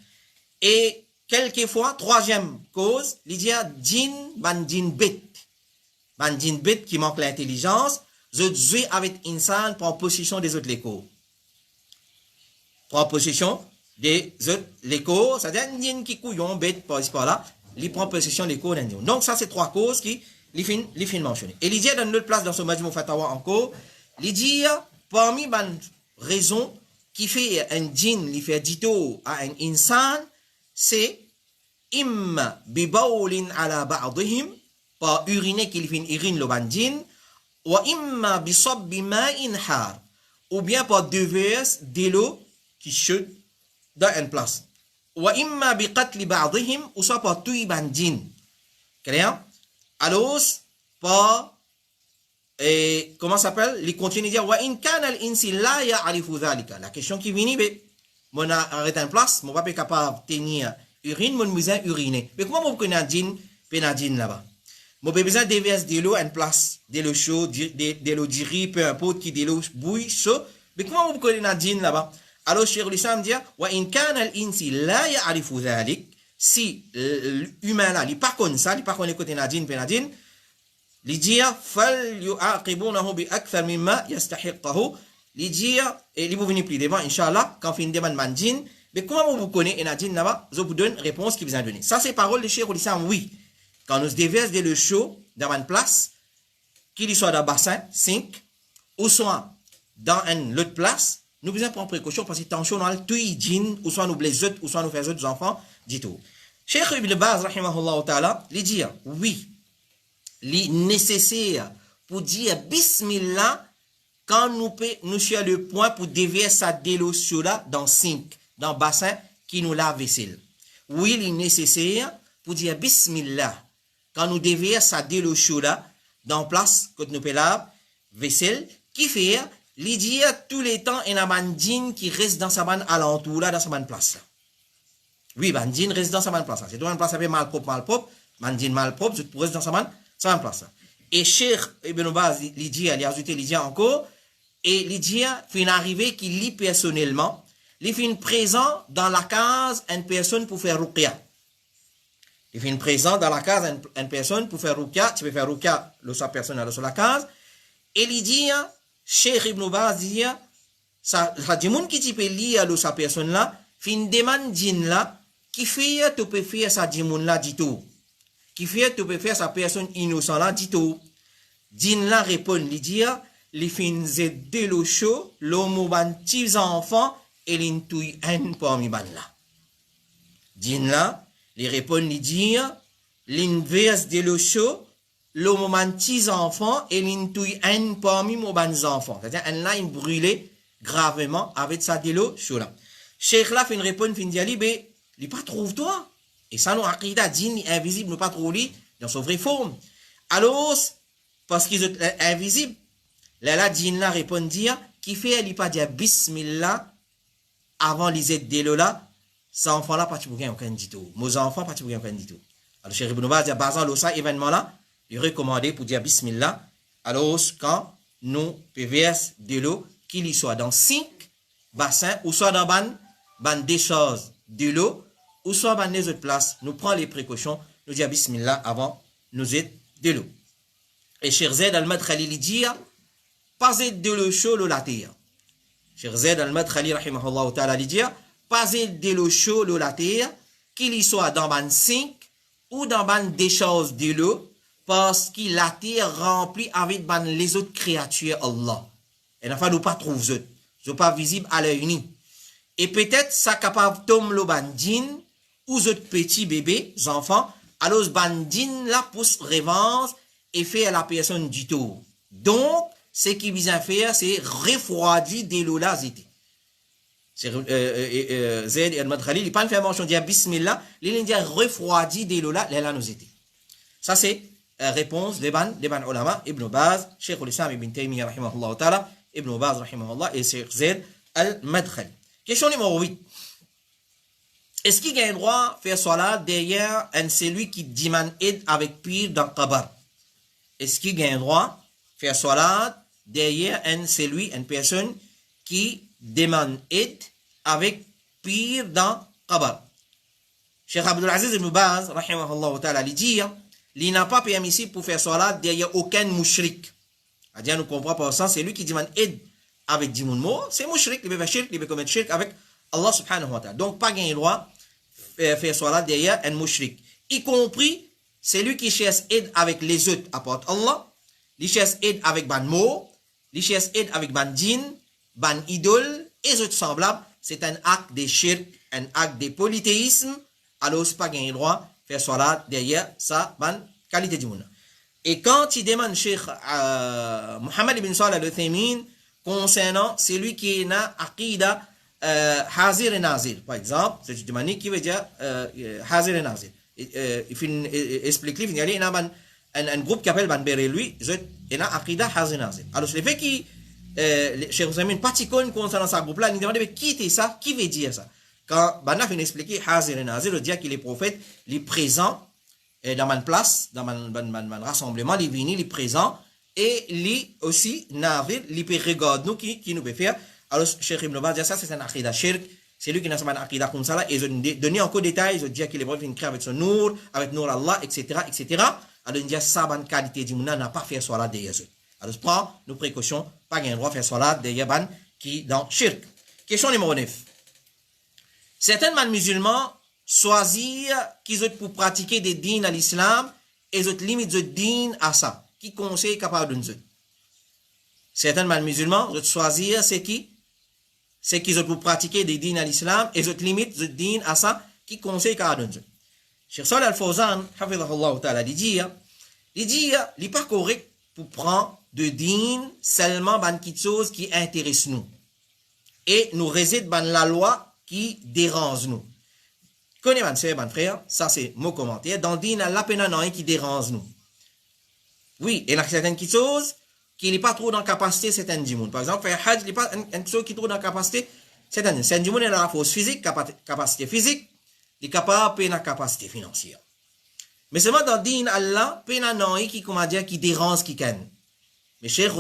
Et, quelquefois, troisième cause, il dit, djinn, ban djinn bête. Ban djinn bête qui manque l'intelligence, ils jouent avec insan pour possession des autres lécos. Pour possession des autres lécos, c'est-à-dire, un djinn qui couillon, bête, par là, il prend possession des lécos d'un djinn. Donc, ça, c'est trois causes qui, les fins mentionnées. Et il dit, dans une autre place dans ce Majmou Fatawa encore, il dit, parmi les raisons qui fait un djinn, il fait dito à un insan, c'est imma bibaulin ala ba'dihim, par uriner qu'il fait urine le ban djinn, ou imma bisabbi ma'in har, ou bien par déverse de l'eau qui chute dans une place. Ou imma biqatli ba'dihim, ou soit par tuer ban djinn. Clair? Alors, par comment ça s'appelle? Il continue de dire, wa in kana al-insi la ya'rifu dhalika. La question qui vient, mon arrête en place, mon pas capable de tenir urine, mon besoin uriner. Mais comment vous connaissez un djinn là-bas? Mon besoin de verser de l'eau en place, de l'eau chaude, de l'eau de riz, peu importe qui de l'eau bouille, chaud. Mais comment vous connaissez un djinn là-bas? Alors, Cheikh l'Islam dit, wa in kana al-insi la ya'rifu dhalik. Si l'humain là, il n'est pas comme ça, il n'est pas comme côté Nadine, Penadine, il dit, fal yu'aqibunahu bi akthar mimma yastahiqahu. Il dit, et il vous venir plus devant, Inch'Allah, quand il demande Mandine, mais comment vous connaissez Nadine là-bas, je vous donne réponse qui vous a donné. Ça, c'est parole de Cheikh l'Islam, oui. Quand nous déverse de l'eau chaude dans une place, qu'il soit dans un bassin, sink, ou soit dans une autre place, nous besoin prendre précaution parce que tension dans le tuy djinn, ou soit nous blessons, ou soit nous faisons des enfants, dit tout. Cheikh Ibn Baz, rahimahullah ta'ala, il dit, oui, il est nécessaire pour dire Bismillah quand nous sommes le point pour déverser sa délotion là dans sink, dans bassin qui nous lave vaisselle. Oui, il est nécessaire pour dire Bismillah quand nous déversons sa délotion là dans place que nous peut laver vaisselle, qui fait, il dit tous les temps, il y a un djinn qui reste dans sa bande alentour là, dans sa bande place là. Oui, bandine reste dans sa bonne place. C'est une place avec mal propre, bandine mal propre, je reste dans sa bonne place. Et Cheikh Ibn Baz, il dit, il a ajouté, il dit encore, et il dit, il est arrivé qu'il lit personnellement, il fait présent dans la case une personne pour faire ruqya. Il fait présent dans la case une personne pour faire ruqya, tu peux faire ruqya, sa personne sur la case, et il dit, Cheikh Ibn Baz dit, ça dit, moun qui tu peux lire sa personne là, fin demande djinn là, qui fait tu peux faire sa djinn là dit tout. Qui fait tu peux faire sa personne innocent là dit tout. Djinn là répond, il dit, les fins de l'eau chaud, l'homme ban petits enfants, et l'intouille un parmi ban là. Djinn là, il répond, il dit, l'inverse de l'eau chaud, l'homme ban petits enfants, et l'intouille un parmi mon ban enfants. C'est-à-dire, un là, il brûlait gravement avec sa de l'eau chaud là. Cheikh là fait une réponse, fin dit, mais il pas trouve toi. Et ça, nous, aqida, djinn invisible, nous pas trouve lui dans son vraie forme. Alors, parce qu'ils sont invisibles, là, djinn là répond dire, qui fait, il pas dire bismillah avant les aides de l'eau là, ça enfant là, pas tu peux aucun dit tout. Mes enfants, pas tu peux aucun dit tout. Alors, Cheikh Ibn Baz, basant sur ça événement-là, il recommandait pour dire Bismillah, alors quand nous PVS de l'eau, qu'il y soit dans 5 bassins, ou soit dans ban des choses de l'eau, ou soit dans les autres places, nous prenons les précautions, nous disons Bismillah avant nous être de l'eau. Et Cheikh Zaid al-Madkhali dit, pas de l'eau chaude la terre. Cheikh Zaid al-Madkhali, rahimahullah ta'ala, dit, pas de l'eau chaude la terre, qu'il y soit dans ban 5 ou dans ban des choses de l'eau, parce que la terre remplie avec ban les autres créatures Allah. Et enfin, nous pas trouver eux. Ils sont pas visibles à l'œil nu. Et peut-être ça capable tomber le bandin ou autres petits bébés, enfants, alors ce bandin là pousse revanche et fait à la personne du tout. Donc, ce qu'il vient faire, c'est refroidir des l'eau là zété. Zaid al-Madkhali, il pas fait mention dire Bismillah, il dit refroidir des l'eau là, là nous étaient. Ça c'est réponse des ban ulama, Ibn Baz, Cheikh al-Islam Ibn Taymiyyah rahimahullah ta'ala, Ibn Baz rahimahullah et Cheikh Zaid al-Madkhali. Question numéro 8. Est-ce qu'il y a un droit de faire salat derrière un celui qui demande aide avec pire dans le qabar? Est-ce qu'il y a un droit de faire salat derrière un celui, une personne qui demande aide avec pire dans le qabar? Cheikh Abdul Aziz Ibn Baz rahimahullah ta'ala dit il n'a pas permis pour faire salat derrière aucun mouchrik. C'est-à-dire, nous comprenons par ça, c'est lui qui demande aide avec 10 mots, c'est mouchrik, il peut faire shirk, il peut commettre shirk avec Allah subhanahu wa ta'ala. Donc, pas gain droit faire salat derrière un mouchrik. Y compris, c'est lui qui cherche aide avec les autres, apporte Allah, il cherche aide avec ban mot, il cherche aide avec ban djinn, ban idole, et autres semblables. C'est un acte de shirk, un acte de polythéisme, alors c'est pas gain droit faire salat derrière sa ban qualité du monde. Et quand il demande Cheikh Mohammed ibn Salih al-Uthaymin concernant celui qui est na aqida hazir et nazir, par exemple, c'est une demande qui veut dire hazir et nazir. Il explique, il y a un groupe qui appelle Ban Berelui, il y a aqida hazir et nazir. Alors, le fait que Cheikh Uthaymin particule concernant ce groupe-là, il demande qui était ça, qui veut dire ça. Quand Banna vient expliquer Hazir et Nazir, il dit qu'il est prophète, il est présent dans ma place, dans mon rassemblement, il est venu, il est présent, et il aussi, Nazir, il peut regarder nous qui nous peut faire. Alors, Cheikh Ibn Baz dit ça, c'est un akida shirk, c'est lui qui n'a pas un akida comme ça, et ils ont donné encore des détails, ils ont dit qu'il est prophète, il crée avec son nour, avec nour Allah, etc., etc. Alors, il dit ça, ban qualité du monde n'a pas fait salat derrière eux. Alors, prends nos précautions, pas gain droit faire salat derrière ban qui dans shirk. Question numéro 9. Certains musulmans choisissent qu'ils ont pour pratiquer des dînes à l'islam et ils ont limite de dînes à ça. Qui conseille capable de nous? Certains musulmans ont choisir c'est qui? C'est qu'ils ont pour pratiquer des dînes à l'islam et ils ont limite de dînes à ça. Qui conseille capable de nous? Cheikh Salih al-Fawzan, hafidhahullah ta'ala, il dit, il n'est pas correct pour prendre de dînes seulement ban quelque chose qui intéresse nous. Et nous réside dans la loi qui dérange nous. Connais mon soeur, mon frère, ça c'est mon commentaire. Dans le din, la peine non qui dérange nous. Oui, et il y a certaines choses qui n'est pas trop dans la capacité certaines du monde. Par exemple, faire hajj, il n'est pas une chose qui est trop dans la capacité certaines. Certaines du monde, il a la force physique, capacité physique, il est capable de la capacité financière. Mais seulement dans le din, Allah, peine non qui, comment dire, qui dérange qui can. Mais Cheikh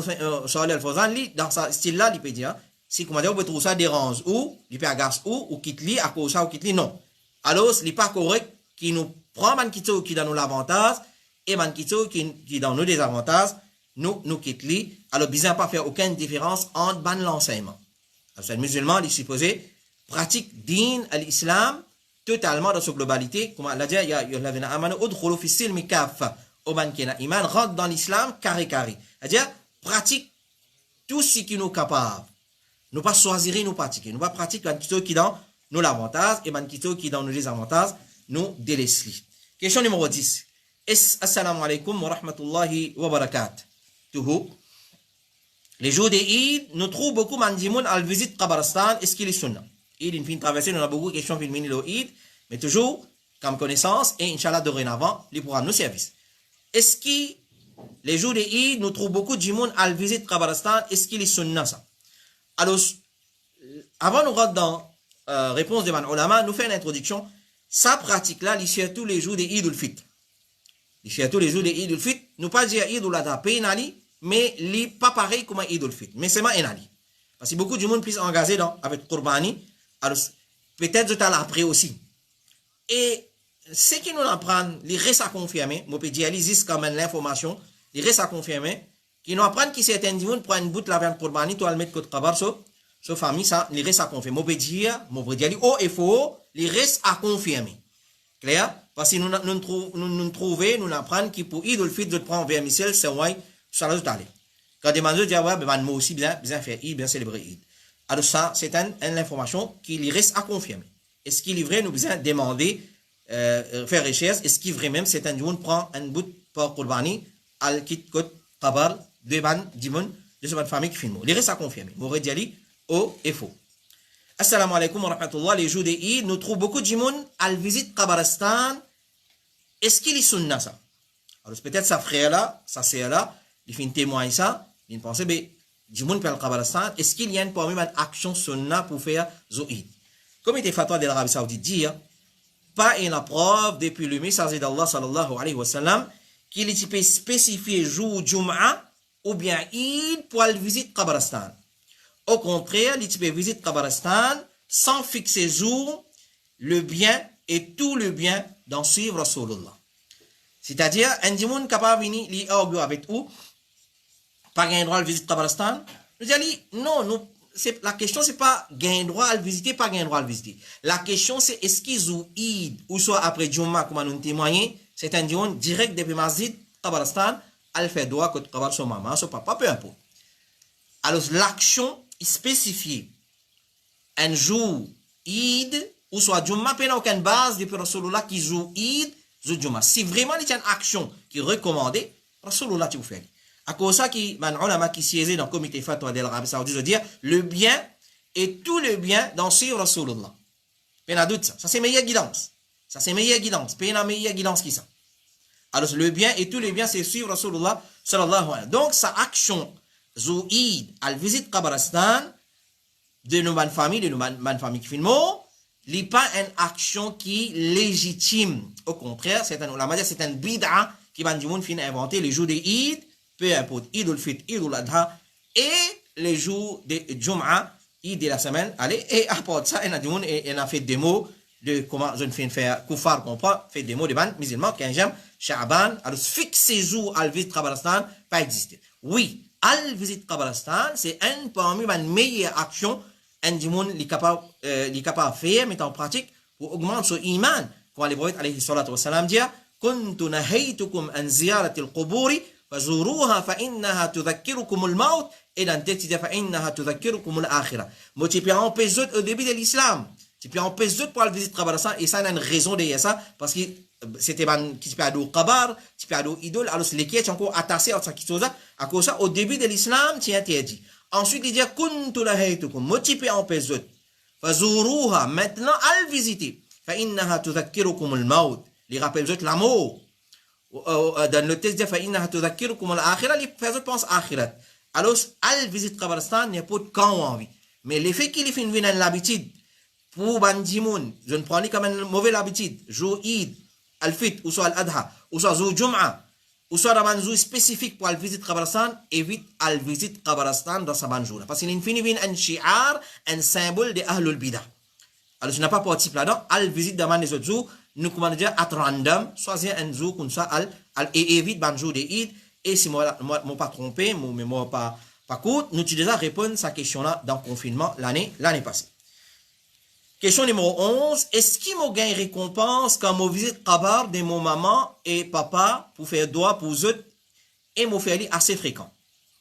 Salih al-Fawzan, dans ce style-là, il peut dire, si comment dire, on peut trouver ça dérange ou, il peut agacer ou quitte li à cause ça ou quitte li, non. Alors, ce n'est pas correct qui nous prend man kito qui dans nous l'avantage et man kito qui dans nous désavantages, nous quitte li. Alors, bizarre pas faire aucune différence entre ban l'enseignement. Alors, c'est musulman, il est supposé pratique din à l'islam totalement dans sa globalité. Comme Allah dit, il y a l'avina amanu udkhulu fi silmi kaffa. Au ban qui n'a iman rentre dans l'islam carré. C'est-à-dire, pratique tout ce qui nous est capable. Nous pas choisir, nous pratiquer. Nous pas pratiquer un qui dans nous l'avantage et un qui dans nous les avantages, nous délaisser. Question numéro 10. Assalamu alaikum wa rahmatullahi wa barakatuh. Les jours des Eid, nous trouvons beaucoup mandimoun à la visite Qabaristan. Est-ce qu'il est sunna? Eid, une fin traversée, nous avons beaucoup de questions filmées le Eid, mais toujours comme connaissance et Inch'Allah dorénavant, les programmes nous service. Est-ce que les jours des Eid, nous trouvons beaucoup de monde à la visite Qabaristan? Est-ce qu'il est sunna ça? Alors, avant nous rentrer dans réponse de Ban Ulama, nous faisons une introduction. Sa pratique-là, il surtout les jours des Eid ul-Fitr. Les fêtes tous les jours de Eid al-Fitr, nous pas dire Eid al-Adha pénali, mais li pas pareil comme Eid al-Fitr. Mais c'est ma enali. Parce que beaucoup de monde puisse engager dans avec Qurbani, alors peut-être je t'en après aussi. Et ce qui nous apprend, les restes à confirmer, moi peux dire existe quand même l'information, les restes à confirmer, qui nous apprennent que certains gens prennent une bout de la viande Qurbani, toi le mettre côté kabar sur famille ça, les restes à confirmer. Moi peux dire haut et faux, les restes à confirmer. Clair? Parce que nous trouvons, nous apprenons que pour Eid al-Fitr de prendre vermicelle, c'est ouais, ça l'a allé. Quand des gens disent, ouais, ben, moi aussi, bien faire Eid, bien célébrer Eid. Alors ça, c'est une information qui reste à confirmer. Est-ce qu'il est vrai, nous besoin demander, faire recherche, est-ce qu'il est vrai même, c'est un jour, prend un bout pour Qurbani, al kit kot, kabar, deux ban, dimon, de cette famille qui filme. Il reste à confirmer. M'aurait dit, haut et faux. Assalamu alaikum wa rahmatullah. Les jours d'Eid, nous trouvons beaucoup de monde à visiter Kabaristan. Est-ce qu'il est sunna ça? Alors peut-être sa frère là, sa sœur là, il fait un témoin ça, il pense, ben, du monde pour le Kabaristan, est-ce qu'il y a une action sunna pour faire Zoïd? Comme il était fatwa de l'Arabie Saoudite dit, pas une preuve depuis le message d'Allah sallallahu alayhi wa sallam, qu'il est spécifié jour Jum'a ou bien Eid pour la visite Kabaristan. Au contraire, il peut visiter Kabaristan sans fixer jour, le bien et tout le bien d'en suivre Rasulullah. C'est-à-dire, un dimanche capable de venir avec vous, pas gagner droit à visiter Kabaristan. Nous allons non, la question c'est pas gagner droit à le visiter, pas gagner droit à le visiter. La question c'est est-ce qu'ils ont Eid ou soit après Jumma, comme nous témoignons, c'est un dimanche direct depuis Masjid Kabaristan, à le faire droit contre Kabar son maman, son papa, peu importe. Alors l'action spécifié un jour Eid ou soit Jumma n'a aucune base depuis Rasulullah qui joue Eid, Jumma. Si vraiment il y a une action qui est recommandée, Rasulullah tu fait. À cause ça qui man ulama qui siège dans le comité fatwa de l'Arabie Saoudite de dire le bien et tout le bien dans suivre Rasulullah. Pas de doute ça. Ça c'est meilleure guidance. Ça c'est meilleure guidance. Pas une meilleure guidance qui ça. Alors le bien et tout le bien c'est suivre Rasulullah sallallahu alayhi wa sallam. Donc sa action Zoïd, à la visite Kabaristan, de nos bonnes familles, de nos bonnes familles qui filment, il n'est pas une action qui est légitime. Au contraire, c'est un bid'a qui va nous inventer les jours de Eid, peu importe, Eid al-Fitr, Eid al-Adha, et les jours de Jum'a, Eid de la semaine, allez, et à part ça, on a fait des mots de comment je ne fais faire Koufar comprend, fait des mots de ban musulmans, 15e, Sha'ban, alors fixer jour à la visite Kabaristan, pas exister. Oui, al visite Kabaristan, c'est un parmi les meilleures actions un monde est capable de faire, mettre en pratique pour augmenter son iman. Quand le prophète alayhi salatu wa salam dit كنت نهيتكم عن زيارة القبور فزوروها فإنها تذكركم الموت et dans le texte فإنها تذكركم الآخرة. Moi tu peux empêcher au début de l'islam. Tu peux empêcher pour aller visiter Kabaristan et ça a une raison derrière ça parce que c'était qui peut aller au Kabar, tu peux aller au idole, alors les qui est encore attaché à cette chose à cause ça au début de l'islam tu es interdit. Ensuite il dit kuntu nahaytukum, moi tu peux empêcher fazuruha, maintenant al visiter فإنها تذكركم الموت, les rappelle la mort. Dans le texte dit فإنها تذكركم الآخرة, les personnes pensent akhirat. Alors al visite Kabaristan n'importe quand on envie, mais l'effet qu'il fait une l'habitude pour bandimoun, je ne prends pas comme une mauvaise habitude, jour Eid, al-Fitr, ou soit al-Adha, ou soit jour Jum'a, ou soit un jour spécifique pour al-Visite Kabaristan, évite al-Visite Kabaristan dans sa bonne journée. Parce qu'il finit un shi'ar, un symbole de Ahlul Bidah. Alors, je n'ai pas participé là-dedans, al-Visite dans les autres jours, nous commandons dire à random, choisir un jour comme ça, et évite un jour de Eid, et si moi, pas trompé, moi, pas court, nous avons déjà répondu à cette question-là dans le confinement l'année passée. Question numéro 11. Est-ce qu'il m'a gagné récompense quand je visite Kabar de mon maman et papa pour faire doigt pour eux et me faire assez fréquent?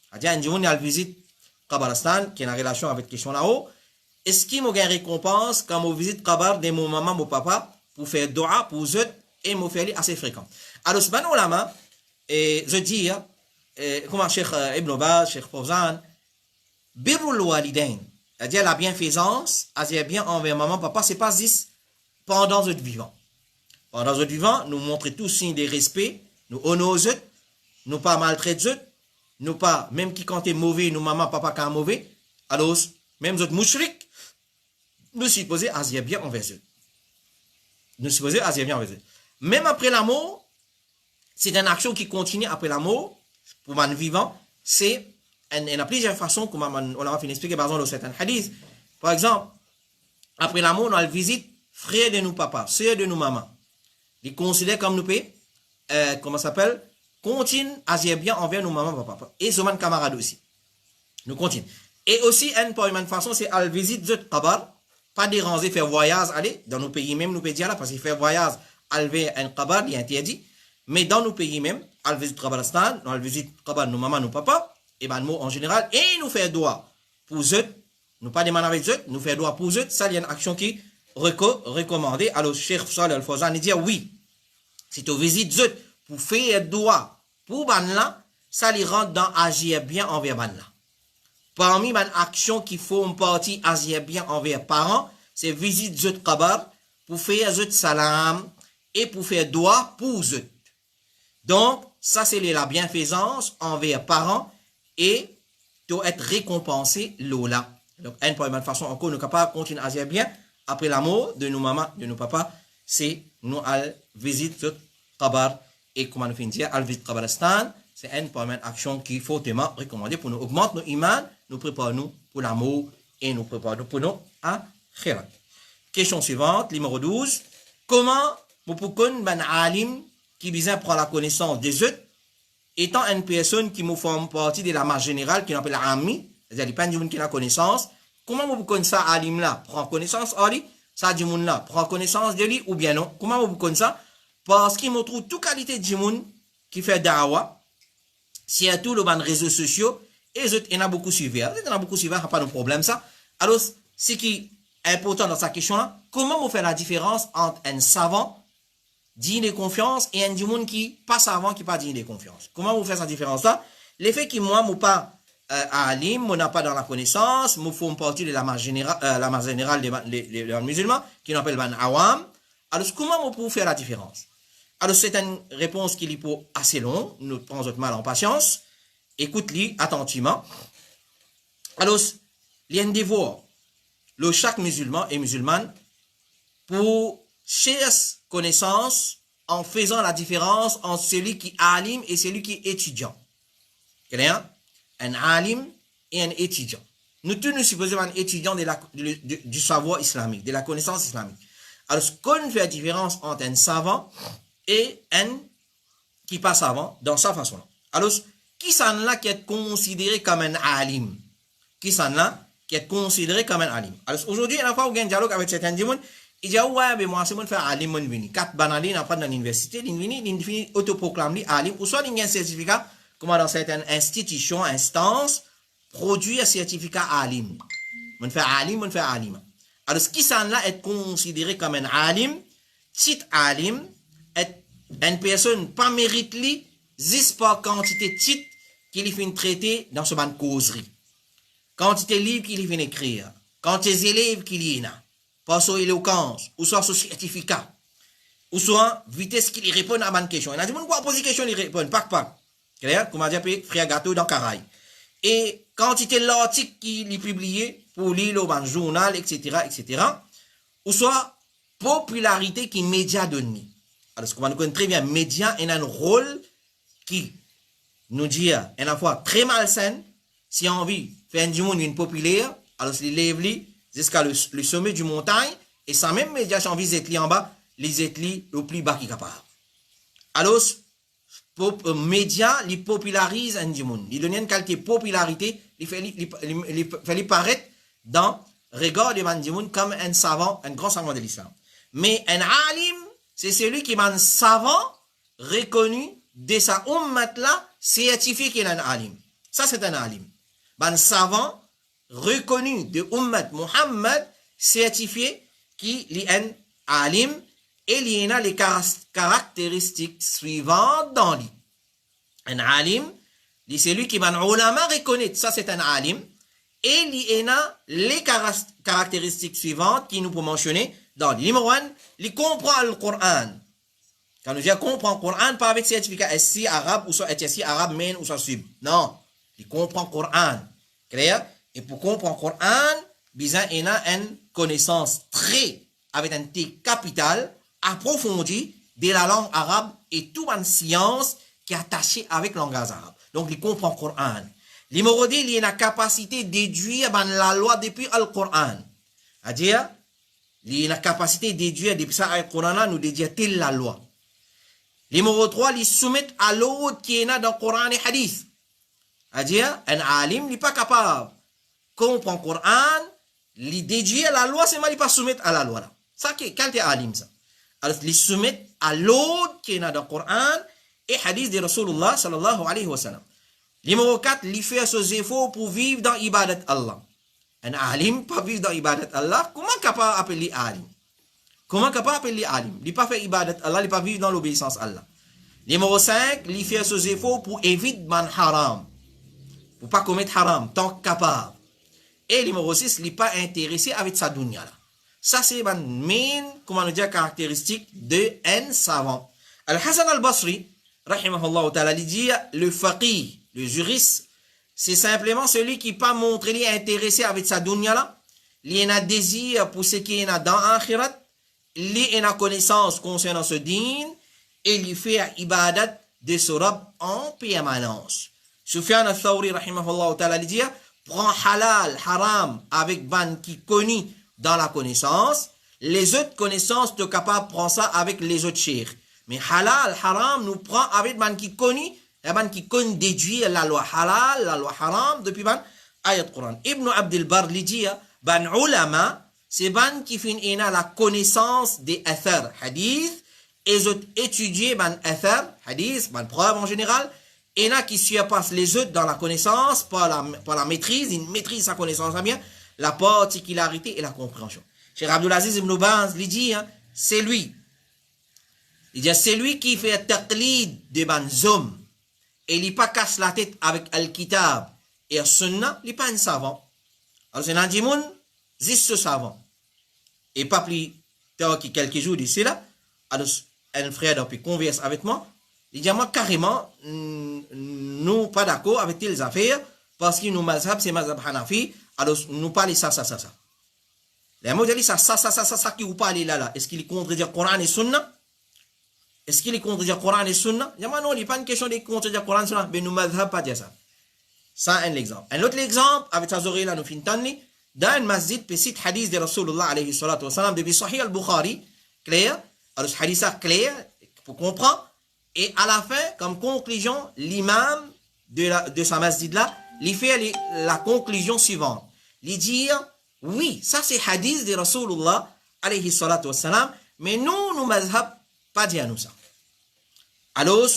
C'est-à-dire, un jour, on a visite Kabaristan, qui est en relation avec la question là-haut. Est-ce qu'il m'a gagné récompense quand je visite Kabar de mon maman, mon papa pour faire doigt pour eux et me faire assez fréquent? Alors, ce ulama, je dis, comment Cheikh Ibn Baz, Cheikh Fawzan, birrul walidain, c'est-à-dire la bienfaisance, c'est-à-dire bien envers maman, papa, c'est pas juste pendant notre vivant. Pendant notre vivant, nous montrons tous signes de respect, nous honorons eux, nous pas maltraitons eux, nous pas, même qui quand est mauvais, nous maman, papa, quand mauvais, alors, même autres mouchriques, nous supposons agir bien envers eux. Nous supposons agir bien envers eux. Même après la mort, c'est une action qui continue après la mort, pour un vivant, c'est, il y a plusieurs façons, comme on a fini d'expliquer par exemple dans certains hadiths. Par exemple, après la mort, on a le visite frère de nos papas, soeur de nos mamans. Ils considèrent comme nous paix, comment ça s'appelle, continue à agir bien envers nos mamans, papa. Et souvent camarades aussi. Nous continuons. Et aussi, une façon, c'est à visiter d'autres kabar, pas déranger, faire voyage, aller, dans nos pays même, nous pouvons dire là, parce que faire voyage, aller un kabar, il est interdit. Mais dans nos pays même, à visiter Kabaristan, on visite kabar, nos mamans, nos papas, et ben, nous, en général, et nous faire droit pour eux, nous pas demander avec eux, nous faire droit pour eux, ça, il y a une action qui recommandée. Alors, Cheikh Salih Al-Fawzan, il dit oui. Si tu visites eux pour faire droit pour ban là, ça les rentre dans agir bien envers ban là. Parmi les actions qui font partie agir bien envers parents, c'est visite eux kabar pour faire eux salam et pour faire droit pour eux. Donc, ça c'est la bienfaisance envers parents et doit être récompensé là. Donc, une première façon encore, nous sommes capables de continuer à agir bien après la mort de nos mamans, de nos papas, c'est nous aller visiter Kabar et comment nous finissons à visiter Kabaristan. C'est une première action qu'il faut tellement recommander pour nous augmenter nos imans, nous préparer nous pour l'amour et nous préparer nous pour nous à Khirat. Question suivante, numéro 12. Comment vous pouvez un alim qui vient prendre la connaissance des autres, étant une personne qui me forme partie de la masse générale, qui appelle ami, c'est-à-dire pas de qui a la connaissance, comment vous pouvez ça alim là, prend connaissance de lui, ça du monde là, prend connaissance de lui ou bien non? Comment vous pouvez ça? Parce qu'il me trouve toute qualité de monde qui fait da'wa, surtout le ban réseaux sociaux, et il y en a beaucoup suivi. Il y en a beaucoup suivi, il n'y a pas de problème ça. Alors, ce qui est important dans cette question-là, comment vous faites la différence entre un savant digne de confiance et un monde qui pas savant, qui pas digne de confiance? Comment vous faites cette différence-là? L'effet qui, moi, je pas alim, je n'ai pas dans la connaissance, je fais partie de la masse générale des musulmans, qui appelle ban awam. Alors, comment vous pouvez faire la différence? Alors, c'est une réponse qui est assez longue. Nous prenons notre mal en patience. Écoute-les attentivement. Alors, il y a un devoir. Chaque musulman et musulmane pour chercher connaissance en faisant la différence entre celui qui est alim et celui qui est étudiant. Un alim et un étudiant. Nous tous nous supposons un étudiant du savoir islamique, de la connaissance islamique. Alors, ce qu'on fait la différence entre un savant et un qui pas savant dans sa façon. Alors, qui s'en là qui est considéré comme un alim? Qui s'en là qui est considéré comme un alim? Alors, aujourd'hui, une fois où il y a un dialogue avec certains gens, il dit, ouais, mais moi, c'est moi qui fais alim, moi, vini. 4 banalines après dans l'université, il finit autoproclamé alim, ou soit il y a un certificat, comme dans certaines institutions, instances, produit un certificat alim. On fait alim, on fait alim. Alors, ce qui s'en là est considéré comme un alim, titre alim, est une personne pas mérite li, juste par quantité de titres qu'il fait traiter dans ce ban causerie. Quantité de livres qu'il fait écrire, quantité d'élèves qu'il y a, par son éloquence, ou soit son certificat, ou soit vitesse qu'il répond à une question. Il y a des gens qui posent question, il répond, pas. Clair? Comme on dit, frère gâteau dans Caraï. Et quantité de l'article qu'il a publié pour lire dans le journal, etc., ou soit popularité qui média donne. Alors, ce qu'on connaît très bien, média a un rôle qui nous dit à la fois très malsain, si on a envie de faire du monde une populaire, alors c'est les lève jusqu'à le sommet du montagne, et sans même média, si on a envie d'être en bas, les être le plus bas qui est capable. Alors, média, il popularise un du monde. Il donne une qualité de popularité, il fait paraître dans le regard de du monde comme un savant, un grand savant de l'islam. Mais un alim, c'est celui qui est un savant reconnu de sa ummat là, certifié qu'il est un alim. Ça, c'est un alim. Un savant reconnu de ummat Muhammad, certifié qu'il est un alim, et il y a les caractéristiques suivantes dans lui. Un alim, c'est celui qui est un ulama reconnu, ça c'est un alim, et il y a les caractéristiques suivantes qui nous peut mentionner dans lui. Numéro 1, il comprend le Coran. Quand nous disons comprend le Coran, pas avec certificat SC arabe ou soit SC arabe main ou soit sub. Non, il comprend le Coran. Clair? Et pour comprendre le Coran, il a une connaissance très, avec un T capital, approfondie de la langue arabe et toute une science qui est attachée avec le langage arabe. Donc, il comprend le Coran. Numéro 2, il a la capacité de déduire la loi depuis le Coran. C'est-à-dire, il a la capacité de déduire depuis ça le Coran, nous déduire telle la loi. Numéro 3, il soumet à l'autre qui est dans le Coran et Hadith. C'est-à-dire, un alim n'est pas capable de comprendre le Coran, il déduire la loi, c'est mal, il pas soumettre à la loi. Là. Ça, quand tu es alim, ça. Alors, il soumet à l'autre qui est dans le Coran et Hadith de Rasulullah sallallahu alayhi wa sallam. Numéro 4, il fait ses efforts pour vivre dans l'ibadat Allah. Un alim pas vivre dans l'ibadat Allah, comment capable d'appeler alim? Comment capable d'appeler alim? Il pas fait ibadat Allah, il pas vivre dans l'obéissance à Allah. Numéro 5, il fait ses efforts pour éviter man haram. Pour pas commettre haram, tant capable. Et numéro 6, il n'est pas intéressé avec sa dunya là. Ça, c'est une main, comment on dit, caractéristique d'un savant. Al-Hassan al-Basri, rahimahullah ta'ala, il dit, le faqih, le juriste, c'est simplement celui qui pas montré lui intéressé avec sa dunya là. Il a un désir pour ce qui est dans l'akhirat. Il a une connaissance concernant ce din. Et il fait ibadat de ce rab en permanence. Sufyan al-Thawri, rahimahullah ta'ala, il dit, prend halal, haram, avec ban qui connaît dans la connaissance. Les autres connaissances, tu es capable de prendre ça avec les autres chers. Mais halal, haram, nous prend avec ban qui connaît. Et ban qui connaît déduire la loi halal, la loi haram, depuis ban ayat Quran. Ibn Abdel Bar li dit, ban ulama, c'est ban qui finit la connaissance des athar, hadith, et ils ont étudié ban athar, hadith, ban preuve en général, et là qui surpassent les autres dans la connaissance, par la maîtrise, ils maîtrisent sa connaissance bien, la particularité et la compréhension. Cheikh Abdulaziz Ibn Baz li dit, c'est lui. Il dit, c'est lui qui fait taqlid de ban zom. Et il n'est pas casse la tête avec Al-Kitab et Al-Sunnah, il n'est pas un savant. Alors, c'est un dimoun, ce savant. Et pas plus tard que quelques jours d'ici là, alors, un frère donc, converse avec moi, il dit, moi, carrément, nous pas d'accord avec telles affaires, parce que nous, mazhab, c'est mazhab Hanafi, alors, nous parlons ça. Les mots disent ça, qui vous parlez là. Est-ce qu'il contredit le Coran et Sunnah? Est-ce qu'il est contredit le Coran et Sunna? Non, il n'est pas une question de contredire le Coran et Sunna, mais nous ne pas dire ça. Ça, un exemple. Un autre exemple, avec sa oreille là, nous finissons, dans un masjid, petit hadith de Rasulullah alayhi salatu wa salam, depuis Sahih al-Bukhari, clair, alors ce hadith clair, pour comprendre, et à la fin, comme conclusion, l'imam de sa masjid là, il fait la conclusion suivante. Il dit, oui, ça c'est hadith de Rasulullah alayhi salatu wa salam, mais nous mazhab pas dire nous ça. Alors,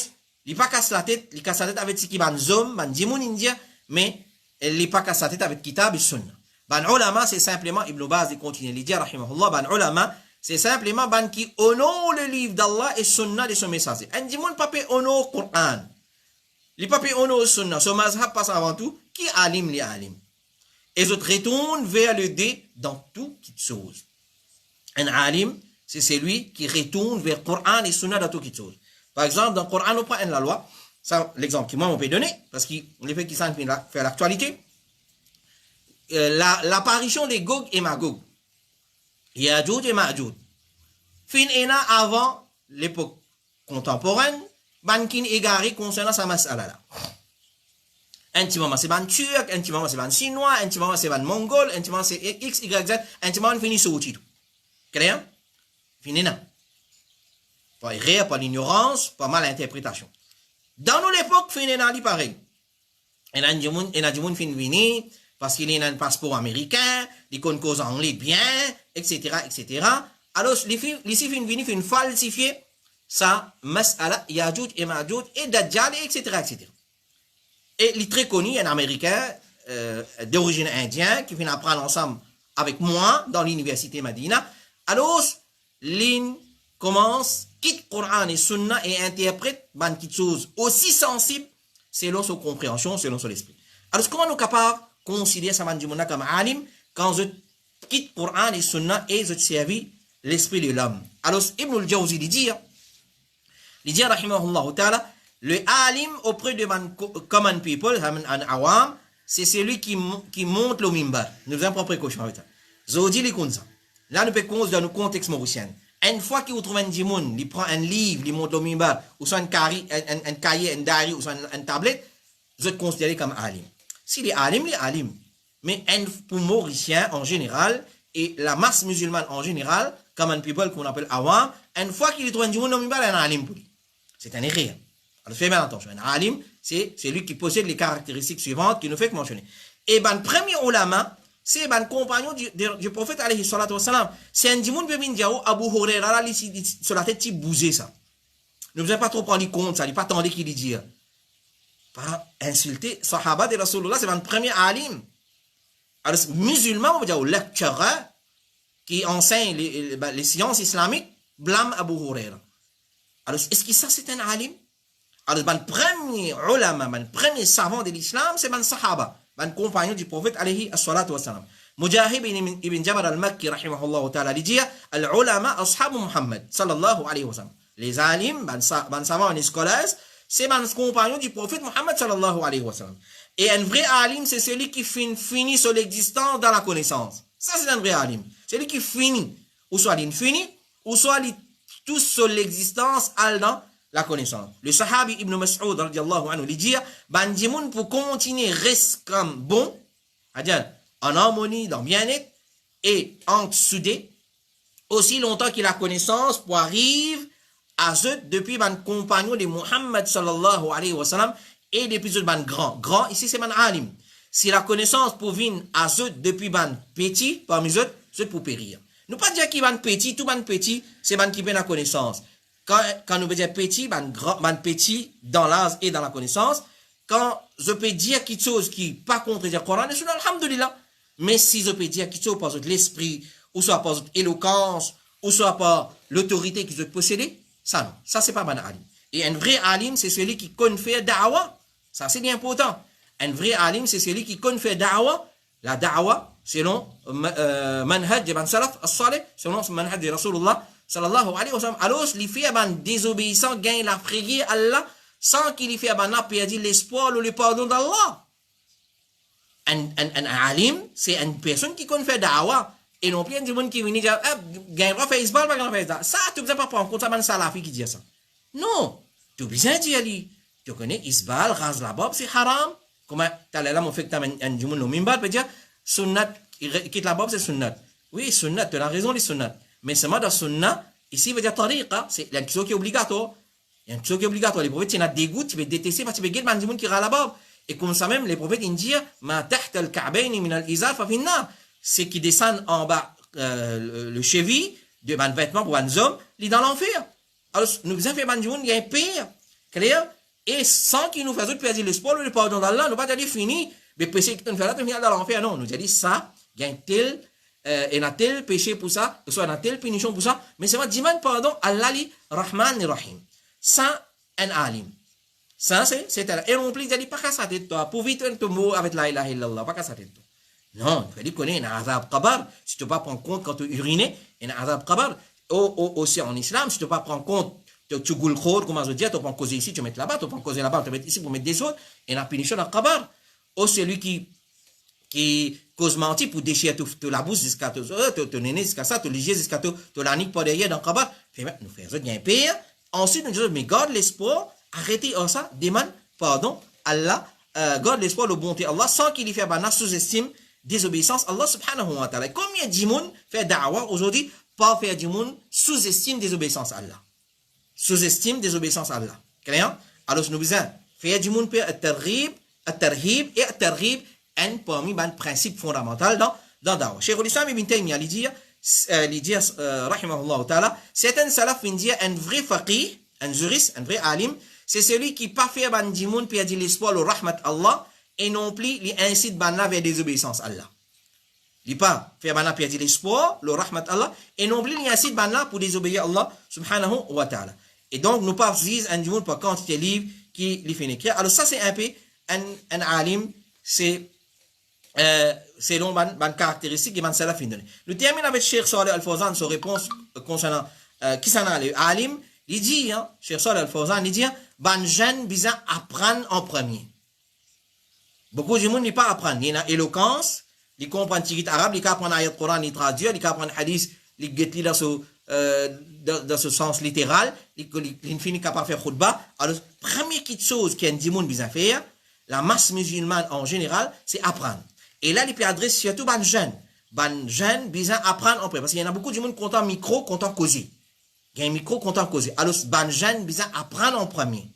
il pas casse la tête, il casse la tête avec ce qui ban zom, ban dimoun indien, mais il pas casse la tête avec kitab et sunna. Ban ulama, c'est simplement, Ibn Baz, il continue, il dit, rahimahullah, ban ulama, c'est simplement ban qui honore le livre d'Allah et sunna de son messager. Un dimoun pas peut honorer le Coran. Il pas peut honorer le sunna. Ce mazhab passe avant tout, qui alim li alim. Et autres retournent vers le dé dans toute chose. Un alim, c'est celui qui retourne vers le Coran et sunna dans toute chose. Par exemple, dans le Coran, on prend la loi. Ça, l'exemple que moi, on peut donner, parce que le fait qu'il s'en fait l'actualité. L'apparition des Gog et Magog. Ya'juj et Ma'juj. Fin ena avant l'époque contemporaine, bankin égaré concernant sa masala là. Un petit moment c'est ban turc, un petit moment c'est ban chinois, un petit moment c'est ban mongol, un petit moment c'est X, Y, Z, un petit moment fini sur tout. Clair? Fini là. Pas erreur, pas l'ignorance, pas mal interprétation. Dans nos époques, fini là, pareil. Et a du monde fini parce qu'il a un passeport américain, il connaît cause anglais bien, etc., etc. Alors, les filles viennent falsifier ça, mas'ala, Ya'juj et Ma'juj, et Dajjal, etc., etc. Et il est très connu, un Américain d'origine indienne qui vient apprendre ensemble avec moi dans l'université Madina. Alors, l'in commence, quitte Coran et Sunna et interprète une petite chose aussi sensible selon sa compréhension, selon son esprit. Alors, comment nous sommes capables de considérer ça comme alim quand je quitte Coran et Sunna et je servis l'esprit de l'homme? Alors, Ibn al-Jawzi dit, rahimahullah ta'ala, le alim auprès de common people, un awam, c'est celui qui monte le mimbar. Nous avons pas précaution avec ça. Zodi li comme ça. Là, nous pouvons dans le contexte mauricien. Une fois qu'il trouve un djimoun, il prend un livre, il monte au mimbar, ou soit un cahier, un diary, ou soit une tablette, vous êtes considéré comme alim. S'il est alim, il est alim. Mais pour Mauricien en général, et la masse musulmane en général, comme un people qu'on appelle awam, une fois qu'il trouve un djimoun au mimbar, il est un alim pour lui. C'est un erreur. Alors faites bien attention. Un alim, c'est celui qui possède les caractéristiques suivantes qui nous fait mentionner. Et ben, le premier ulama, c'est un compagnon du prophète alayhi salatu wassalam. C'est un djimoun bebin diao, Abu Huraira, sur la tête, qui bougeait ça. Ne vous avez pas trop prendre compte, ça, il n'est pas attendu qu'il dit. Pas insulter, sahaba de Rasulullah, c'est un premier alim. Alors, musulman, on va dire, au lectueur qui enseigne les sciences islamiques, blâme Abu Huraira. Alors, est-ce que ça, c'est un alim? Alors, le premier ulama, le premier savant de l'islam, c'est un sahaba, un compagnon du prophète, alayhi salatu wassalam. Mujahid ibn Jabal al-Makki, rahimahullah ta'ala, il dit, al-ulama ashabu Muhammad, sallallahu alayhi wa sallam. Les alims, ben savants, les scholars, c'est un compagnon du prophète Muhammad, sallallahu alayhi wa sallam. Et un vrai alim, c'est celui qui finit sur l'existence dans la connaissance. Ça, c'est un vrai alim. Celui qui finit, ou soit l'infini, ou soit tout sur l'existence dans la connaissance. Le sahabi Ibn Mas'ud, radiallahu anhu, il dit, ben djimoun pour continuer reste comme bon, c'est-à-dire en harmonie, dans bien-être, et en soudé, aussi longtemps qu'il a connaissance pour arriver à ce depuis ben compagnon de Muhammad sallallahu alayhi wa sallam, et depuis ce ben grand. Grand, ici c'est ben alim. Si la connaissance pour venir à ce depuis ben petit, parmi eux, c'est pour périr. Nous pas dire qu'il ban petit, tout ban petit, c'est ban qui fait la connaissance. Quand nous veut dire petit, ban petit dans l'âge et dans la connaissance. Quand je peux dire quelque chose qui pas contredire le Coran, c'est alhamdulillah. Mais si je peux dire quelque chose par l'esprit, ou soit par l'éloquence, ou soit par l'autorité qu'ils ont possédée, ça non. Ça c'est pas ban alim. Et un vrai alim, c'est celui qui connaît faire da'wa. Ça c'est bien important. Un vrai alim, c'est celui qui connaît faire da'wa. La da'wa, selon manhaj de salaf as-salih, selon manhaj de Rasulullah sallallahu alayhi wa sallam. Alors, il fait un désobéissant gagne la prière Allah sans qu'il fait un perdu l'espoir ou le pardon d'Allah. Un alim, c'est une personne qui connaît faire da'wa. Et non plus un monde qui vient dire, gagne pas Facebook, pas gagne pas ça. Tu ne peux pas prendre en compte ça, un salafi qui dit ça. Non. Tu as besoin de dire, tu connais Isbal, Raz Labab, c'est haram. Comment tu as là, mon fait que tu as un djimoun au mimbar, tu peux dire, sunnat, quitte la bab, c'est sunnat. Oui, sunnat, tu as raison, les sunnat. Mais seulement dans sunnat, ici, il veut dire tariqa, c'est quelque chose qui est obligatoire. Il y a une chose qui est obligatoire. Les prophètes, tu as dégoût, tu veux détester, parce que tu veux guider un djimoun qui ira à la bab. Et comme ça même, les prophètes, ils disent, ma tahta al-ka'bayni min al-izar fa finna. C'est qui descendent en bas, le cheville, de un vêtement pour un homme, il est dans l'enfer. Alors, nous avons fait un djimoun, il y a un pire, clair, et sans qu'il nous fasse perdre l'espoir, le pardon d'Allah, nous pas dire fini, mais péché qui nous fait là, tu viens dans l'enfer. Non, nous a dit ça, il y a un tel, et un tel péché pour ça, soit un tel punition pour ça, mais c'est pas demande pardon, Allah li Rahman ni Rahim. Ça, un alim. Ça, c'est un, et on peut dire, pas qu'à sa tête, toi, pour vite un mot avec la ilaha illallah, pas qu'à sa tête, toi. Non, il fallait connaître un azab qabar, si tu ne peux pas prendre compte quand tu urines, un azab qabar, aussi en islam, si tu ne peux pas prendre compte, tu goules khor, comment je dis, tu peux causer ici, tu mets là-bas, tu peux causer là-bas, tu mets ici pour mettre des autres, et la punition dans qabar. Ou celui qui cause mentir pour déchirer toute la bouche jusqu'à ton nez, jusqu'à ça, ton léger, jusqu'à ton la nique par derrière dans qabar. Nous faisons bien pire. Ensuite, nous disons, mais garde l'espoir, arrêtez ça, demande pardon, Allah, garde l'espoir, le bonté Allah, sans qu'il y fasse un sous-estime, désobéissance Allah subhanahu wa ta'ala. Combien de monde fait da'wa aujourd'hui, pas faire du monde sous-estime désobéissance à Allah. Sous-estime désobéissance à Allah. Clair? Alors, nous besoin faire du monde faire at-tarhib et at-tarhib un parmi les principes fondamentaux dans da'wa. Cheikh al-Islam ibn Taymiyyah il dit rahimahullah ta'ala, c'est un salaf qui dit un vrai faqih, un juriste, un vrai alim, c'est celui qui pas fait ban du monde perdre l'espoir le rahmat Allah et non plus il incite banna vers désobéissance à Allah. Il pas fait banna perdre l'espoir le rahmat Allah et non plus il incite banna pour désobéir Allah subhanahu wa ta'ala. Et donc nous pas vise un du monde par quantité de livres qui les fait écrire. Alors ça c'est un peu un alim, c'est selon ban caractéristique et ban salaf donné. Nous terminons avec Cheikh Saleh Al-Fawzan sa réponse concernant qui s'en a le alim. Il dit, Cheikh Saleh Al-Fawzan, il dit, ban jeune besoin apprendre en premier. Beaucoup de monde n'est pas apprendre. Il y a éloquence, il comprend le arabe, il comprend l'ayat Coran, il traduit, il comprend le hadith, il get là sur dans ce sens littéral, il finit capable de faire khutba. Alors, première chose qu'il y a un besoin faire, la masse musulmane en général, c'est apprendre. Et là, il peut adresser surtout les jeunes. Les jeunes, besoin apprendre en premier. Parce qu'il y en a beaucoup de monde content micro, content causer. Il y a un micro, content causer. Alors, les jeunes, besoin apprendre en premier.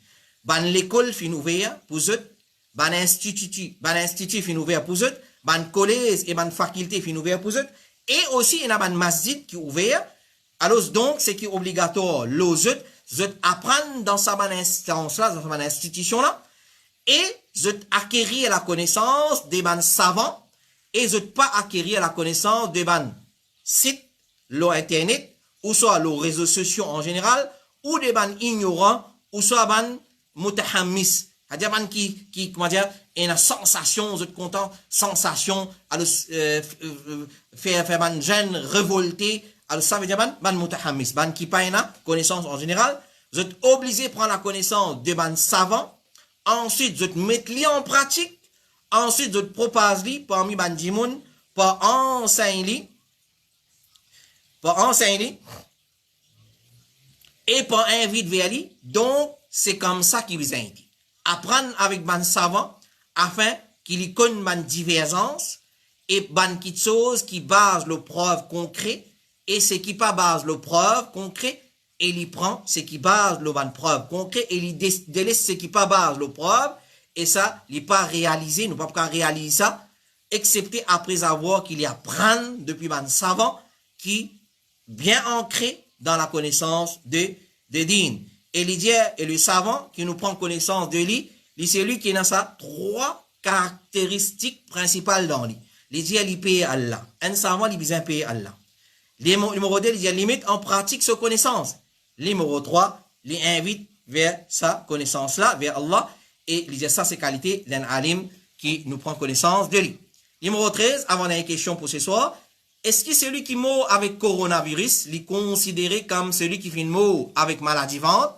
L'école fin ouverte pour eux. Institut fin ouvert pour eux. Collège et faculté fin ouvert pour eux. Et aussi, il y a un masjid qui est ouvert. Alors, donc, c'est qui est obligatoire, l'autre, apprendre dans sa bonne instance-là, dans sa bonne institution-là, et acquérir la connaissance des bonnes savants, et pas acquérir la connaissance des bonnes sites, l'internet, ou soit les réseaux sociaux en général, ou des bonnes ignorants, ou soit des bonnes mutahammis. C'est-à-dire, qui, comment dire, une sensation, vous êtes content, sensation, faire ban jeune révolté. Alors, ça veut dire, ban mutahammis, ban qui pas une connaissance en général. Vous êtes obligé de prendre la connaissance de ban savant. Ensuite, vous êtes mettre en pratique. Ensuite, vous êtes proposer parmi ban dimoun, pour enseigner, et pour inviter vers lui. Donc, c'est comme ça qu'il vous invite. Apprendre avec ban savant, afin qu'il y connaisse ban divergence, et ban qui chose qui base le preuve concret, et ce qui pas base le preuve concret, et il prend ce qui base le ban preuve concret, et il délaisse ce qui pas base le preuve, et ça, il pas réalisé, nous pas réaliser ça, excepté après avoir qu'il y a prendre depuis ban savant, qui bien ancré dans la connaissance de din. Et et le savant qui nous prend connaissance de lui, c'est lui qui a ça trois caractéristiques principales dans lui. Il paye Allah. Un savant, il besoin payer Allah. Numéro 2, il limite en pratique sa connaissance. Numéro 3, il invite vers sa connaissance-là, vers Allah. Et il dit ça, c'est qualité d'un alim qui nous prend connaissance de lui. Numéro 13, avant d'avoir une question pour ce soir, est-ce que celui qui meurt avec coronavirus, il est considéré comme celui qui fait mort avec maladie vente?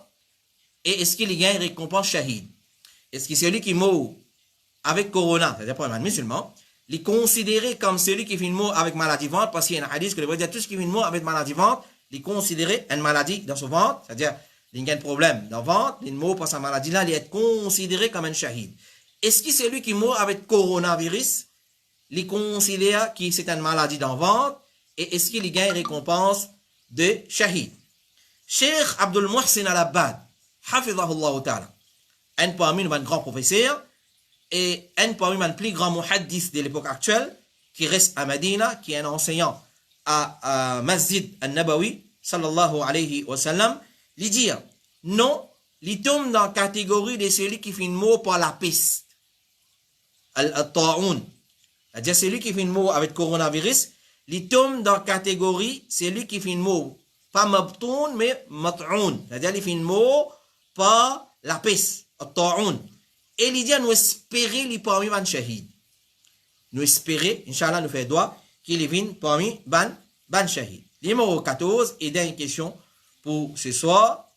Et est-ce qu'il y a une récompense shahid? Est-ce que celui qui meurt avec corona, c'est-à-dire pour un musulman, il est considéré comme celui qui fait mort avec maladie vente, parce qu'il y a un hadith que le dire tout ce qui fait mort avec maladie vente, il est considéré une maladie dans son ventre, c'est-à-dire il y a un problème dans le ventre, il meurt par sa maladie-là, il est considéré comme un shahid. Est-ce que celui qui meurt avec coronavirus, il considère que c'est une maladie dans le ventre, et est-ce qu'il gagne récompense de shahid? Cheikh Abdul Muhsin al-Abbad, hafidhahullah ta'ala, un parmi nos grands professeurs, et un parmi les plus grands muhaddis de l'époque actuelle, qui reste à Medina, qui est un enseignant à Masjid al-Nabawi, sallallahu alayhi wa sallam, lui dit, non, il tombe dans la catégorie de celui qui fait une mort par la peste, al-ta'oun. C'est-à-dire celui qui fait une mort avec coronavirus, il tombe dans la catégorie celui qui fait une mort, pas mabtoun, mais mat'oun. C'est-à-dire il fait une mort par la peste, al-ta'oun. Et il dit, nous espérons les parmi ban shahid. Nous espérons, Inch'Allah, nous faisons droit qu'il vienne parmi ban shahid. Numéro 14, et dernière question pour ce soir.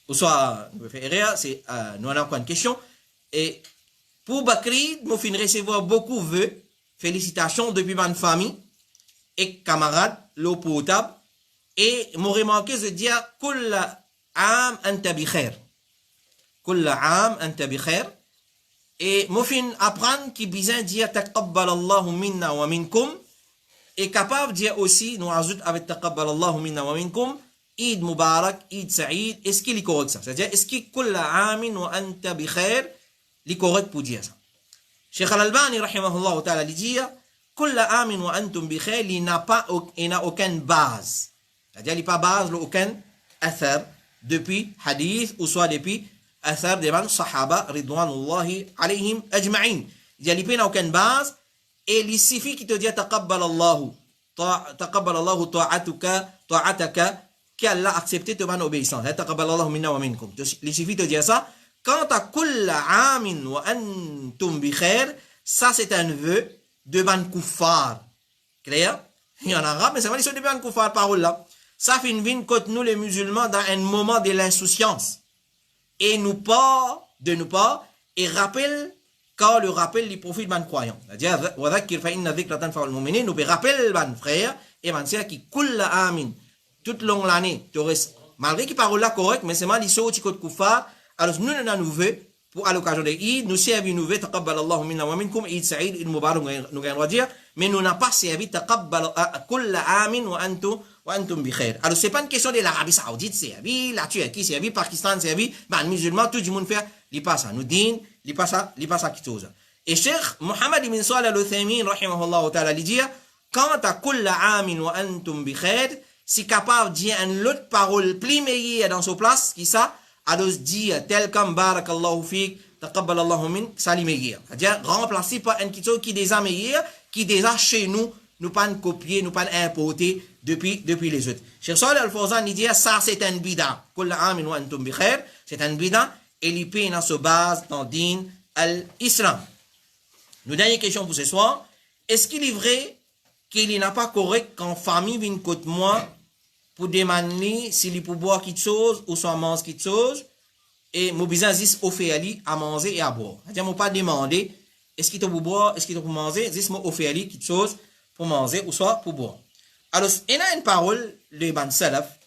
Ou soit, nous faisons c'est, nous avons encore une question. Et pour Bakri, nous finissons recevoir beaucoup de vœux, félicitations depuis ma famille et camarades, l'eau potable. Et nous remarqué de dire, Kulla am anta bi khair. Kulla am anta bi khair. Et nous finissons apprendre qui besoin dire, taqabbal Allahu minna wa minkum. Et capable de dire aussi, nous ajoutons avec taqabbal Allahu minna wa minkum, Eid Mubarak, Eid Saïd. Est-ce qu'il est correct ça? C'est-à-dire, est-ce que Kulla amin wa anta bi khair? Il est correct pour dire ça. Cheikh Al-Albani, rahimahullah ta'ala, il dit, Kulla amin wa antum bi khair, il n'a aucune base. C'est-à-dire, il n'a pas base, aucun athar depuis hadith ou soit depuis athar des sahaba, ridwanullahi alayhim ajma'in. Il n'y a aucune base et il suffit qu'il te dise taqabbal Allahu ta'ataka, qu'Allah a accepté ton obéissance. Taqabbal Allahu minna wa minkum. Il suffit de dire ça. Quant à kulla amin wa antum bi khair, ça c'est un vœu de ban kuffar. Clair? Il y en a arabe, mais c'est vrai, ils sont de ban kuffar, parole là. Ça fait une vie contre nous les musulmans dans un moment de l'insouciance. Et et rappelle quand le rappel les profite ban croyant. C'est-à-dire, nous rappelle ban frère et ban sœur qui coule la amin toute longue l'année. Malgré qu'il parle là correct, mais c'est mal ici au tikot kufa. Alors nous nous nouveau pour à l'occasion de Eid, nous servi nouveau taqabbal Allahu minna wa minkum Eid Saïd Eid Mubarak nous gagnons dire, mais nous n'a pas servi taqabbal kull amin wa antum bi khair. Alors c'est pas une question de l'Arabie Saoudite servi, la Turquie servi, Pakistan servi, ben musulmans tout le monde fait, il passe ça, nous din, il passe ça quelque chose. Et Cheikh Mohammed ibn Salih al-Uthaymin rahimahullah ta'ala il dit quant à kull amin wa antum bi khair, si capable de dire une autre parole plus meilleure dans sa place qui ça alors dire tel comme barakallahu fik taqabbal Allahu min ça li meilleur c'est-à-dire remplacer par une question qui déjà meilleure qui déjà chez nous pas copier nous pas importer depuis les autres Cheikh Salih Al-Fawzan il dit ça c'est un bid'a kull amin wa antum bi khair c'est un bid'a et il peut dans se base dans din al-islam. Nous dernière question pour ce soir, est-ce qu'il est vrai qu'il n'est pas correct quand famille vient côté moi pour demander s'il peut boire quelque chose ou soit manger quelque chose et mon besoin juste offrir à manger et à boire. C'est-à-dire moi pas demander est-ce qu'il te pour boire, est-ce qu'il te pour manger, juste moi offrir quelque chose pour manger ou soit pour boire. Alors il y a une parole le ban salaf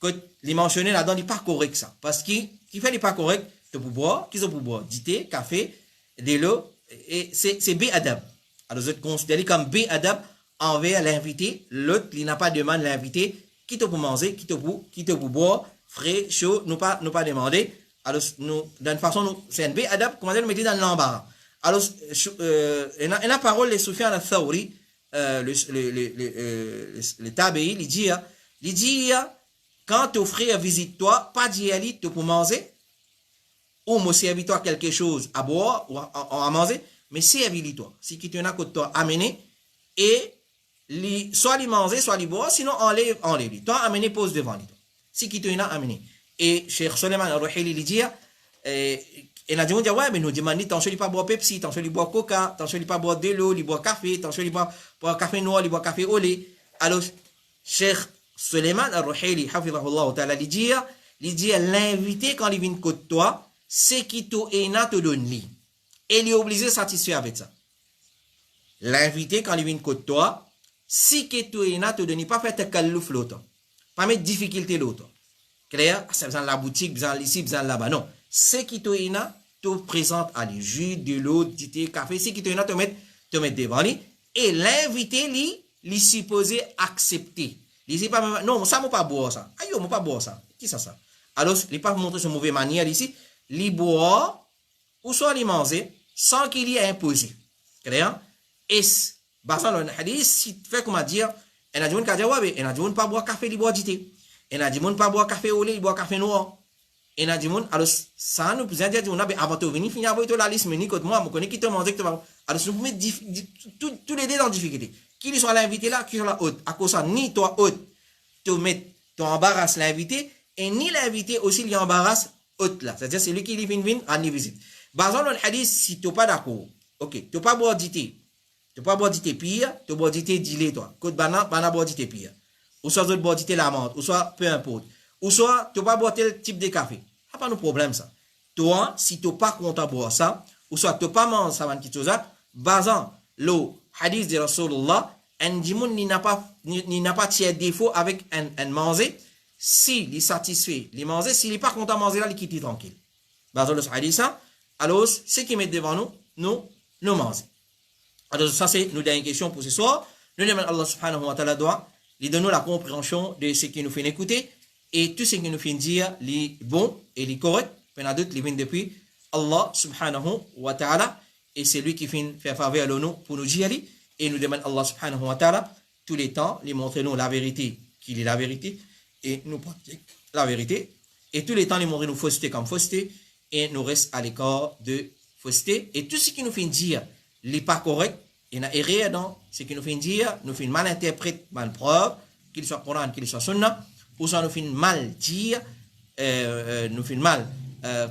que les mentionner là-dedans n'est pas correct ça parce qu'il fait n'est pas correct de pour boire, qu'ils ont pour boire du thé, café, de l'eau et c'est B-adab. Alors vous êtes considéré comme B-adab envers l'invité, l'autre il n'a pas demandé l'invité qui te pour manger, qui te pour boire, frais, chaud, nous pas demander. Alors, nous, d'une façon, nous, c'est un B adab, comment dire, nous mettons dans l'embarras. Alors, il a la parole de Soufiane al-Thawri, le tabi'i, il dit, quand ton frère visite toi, pas d'y aller, pour manger, ou me servir toi quelque chose à boire, ou à manger, mais servir-toi. Si tu en as côté toi, amener, et soit les manger, soit les boire, sinon enlève. Toi, amener, pose devant lui. Si qui te a amené. Et Cheikh Suleiman al-Ruhaili il dit, et n'a dit, ouais, mais nous demandons, t'en choisis pas boire Pepsi, t'en choisis boire Coca, t'en choisis pas boire de l'eau, il boit café, t'en choisis boire café noir, il boit café au lait. Alors, Cheikh Suleiman al-Ruhaili, hafidhahullah ta'ala, il dit, l'invité quand il vient côté toi, c'est qui te donne lui. Et il est obligé de satisfaire avec ça. L'invité quand il vient côté toi, si que tu te donne pas faire ta kalouf l'autre. Pas mettre difficulté l'autre. Clair? C'est besoin de la boutique, besoin ici, besoin là-bas. Non. Ce qui te présente à les jus, de l'eau, du thé, café, ce qui te mettre devant lui. Et l'invité, lui, supposé accepter. Il dit pas, non, ça m'a pas boire ça. Aïe, m'a pas boire ça. Qui ça? Alors, il pas montrer son mauvaise manière ici. Il boit, ou soit il manger, sans qu'il y ait imposé. Clair? Et, basant dans le hadith, si tu fais comment dire, il y a des gens qui disent, ouais, il y a des gens qui pas boire café, ils boivent du thé. Il y a des gens qui pas boire café au lait, ils boivent café noir. Il y a des gens, alors, ça nous peut dire, avant de venir, finir avec la liste, mais ni moi, je connais qui te mange, alors, nous pouvons mettre tous les deux dans la difficulté. Qu'il soit l'invité là, qu'il soit la haute. À cause ça, ni toi haute, te embarrasse l'invité, et ni l'invité aussi, il embarrasse haute là. C'est-à-dire, c'est lui qui vient à une visite. Basant dans le hadith, si tu n'es pas d'accord, ok, tu pas boire du thé. Tu pas boire du thé pire, tu bois du thé dilé toi. Côte banana boire du thé pire. Ou soit tu boire du thé l'amande, ou soit peu importe. Ou soit tu pas boire tel type de café. Ça pas de problème ça. Toi, si tu pas content boire ça, ou soit tu pas manger ça quelque chose ça, basant le hadith de Rasulullah, un dimoun n'a pas tiers défaut avec un manger, si il est satisfait, il manger, s'il n'est pas content de manger là, il quitte tranquille. Basant le hadith ça, alors ce qui met devant nous manger. Alors ça c'est nos dernières questions pour ce soir. Nous demandons Allah subhanahu wa ta'ala doit lui donner la compréhension de ce qui nous fait écouter et tout ce qui nous fait dire les bons et les corrects. Il y en a d'autres qui viennent depuis Allah subhanahu wa ta'ala et c'est lui qui fait faire faveur à nous pour nous dire et nous demandons Allah subhanahu wa ta'ala tous les temps lui montrer nous la vérité qu'il est la vérité et nous pratiquons la vérité et tous les temps lui montrer nous fausseté comme fausseté et nous reste à l'écart de fausseté et tout ce qui nous fait dire n'est pas correct, il y a erreur dans ce qui nous fait dire, nous fait mal interpréter, mal preuve, qu'il soit Coran, qu'il soit Sunna, ou soit nous fait mal dire, nous fait mal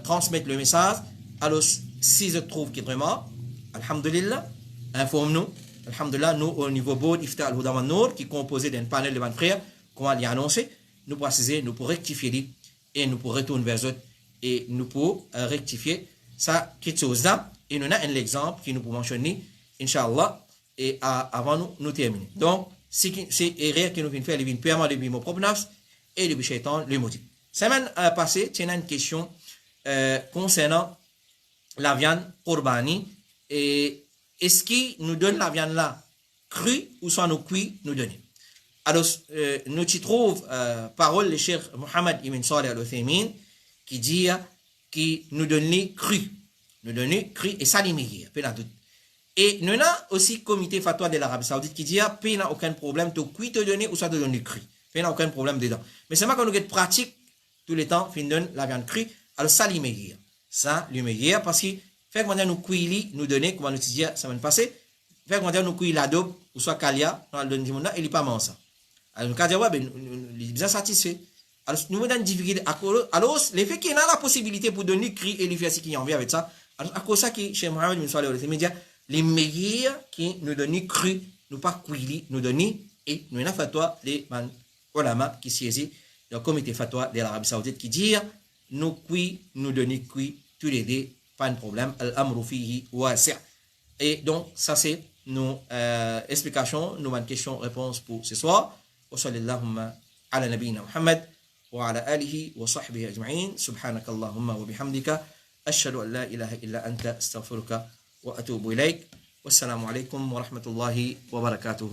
transmettre le message. Alors, si je trouve qu'il est vraiment, alhamdulillah, informe-nous, alhamdulillah, nous au niveau board, Ifta al-Huda wa Nour, qui est composé d'un panel de 20 frères, qu'on va lui annoncer, nous préciser, nous pour rectifier et nous pour retourner vers eux et nous pour rectifier ça, quelque chose là. Et nous avons un exemple qui nous peut mentionner, Inch'Allah, et avant nous terminer. Donc, c'est erreur qui nous vient faire, les vins purement de mon propre nafs et le shaitan le motif. Semaine passée, tu as une question concernant la viande Qurbani. Et est-ce qu'il nous donne la viande là crue ou soit nous cuit nous donner? Alors, nous y trouvons parole le Cheikh Mohammed Ibn Salih Al-Uthaymin qui dit qui nous donne les crus. Nous donne crus et ça l'immédiat. Et nous avons aussi le comité fatwa de l'Arabie Saoudite qui dit qu'il n'y a aucun problème de cuit te donner ou soit de donner cru. Il n'y a aucun problème dedans. Mais c'est pas qu'on nous pratique tout le temps, fin donne la viande crue. Alors ça l'immédiat. Ça l'immédiat parce que fait qu'on nous cuit nous donner, comme nous disons la semaine passée, fait qu'on nous cuit l'adobe ou soit calia, dans le monde, il n'est pas mangé. Alors nous disons, ouais, ben, nous sommes bien satisfaits. Alors nous avons une difficulté. Alors, le fait qu'il y a la possibilité pour donner cri et lui faire ce qui en vient avec ça, alors à cause de ça, chez Mohamed bin Salih al-Uthaymin, les meilleurs qui nous donnent cru, nous pas cuit, nous donnent, et nous avons fatwa les ulama qui siègent dans le comité fatwa de l'Arabie Saoudite qui dit, nous cuit, nous donnons cuit, tous les deux, pas de problème, al-amru fihi wasi'. Et donc, ça c'est nos explications, nos questions-réponses pour ce soir. وصلى اللهم على نبينا محمد وعلى آله وصحبه أجمعين سبحانك اللهم وبحمدك أشهد أن لا إله إلا أنت أستغفرك وأتوب إليك والسلام عليكم ورحمة الله وبركاته.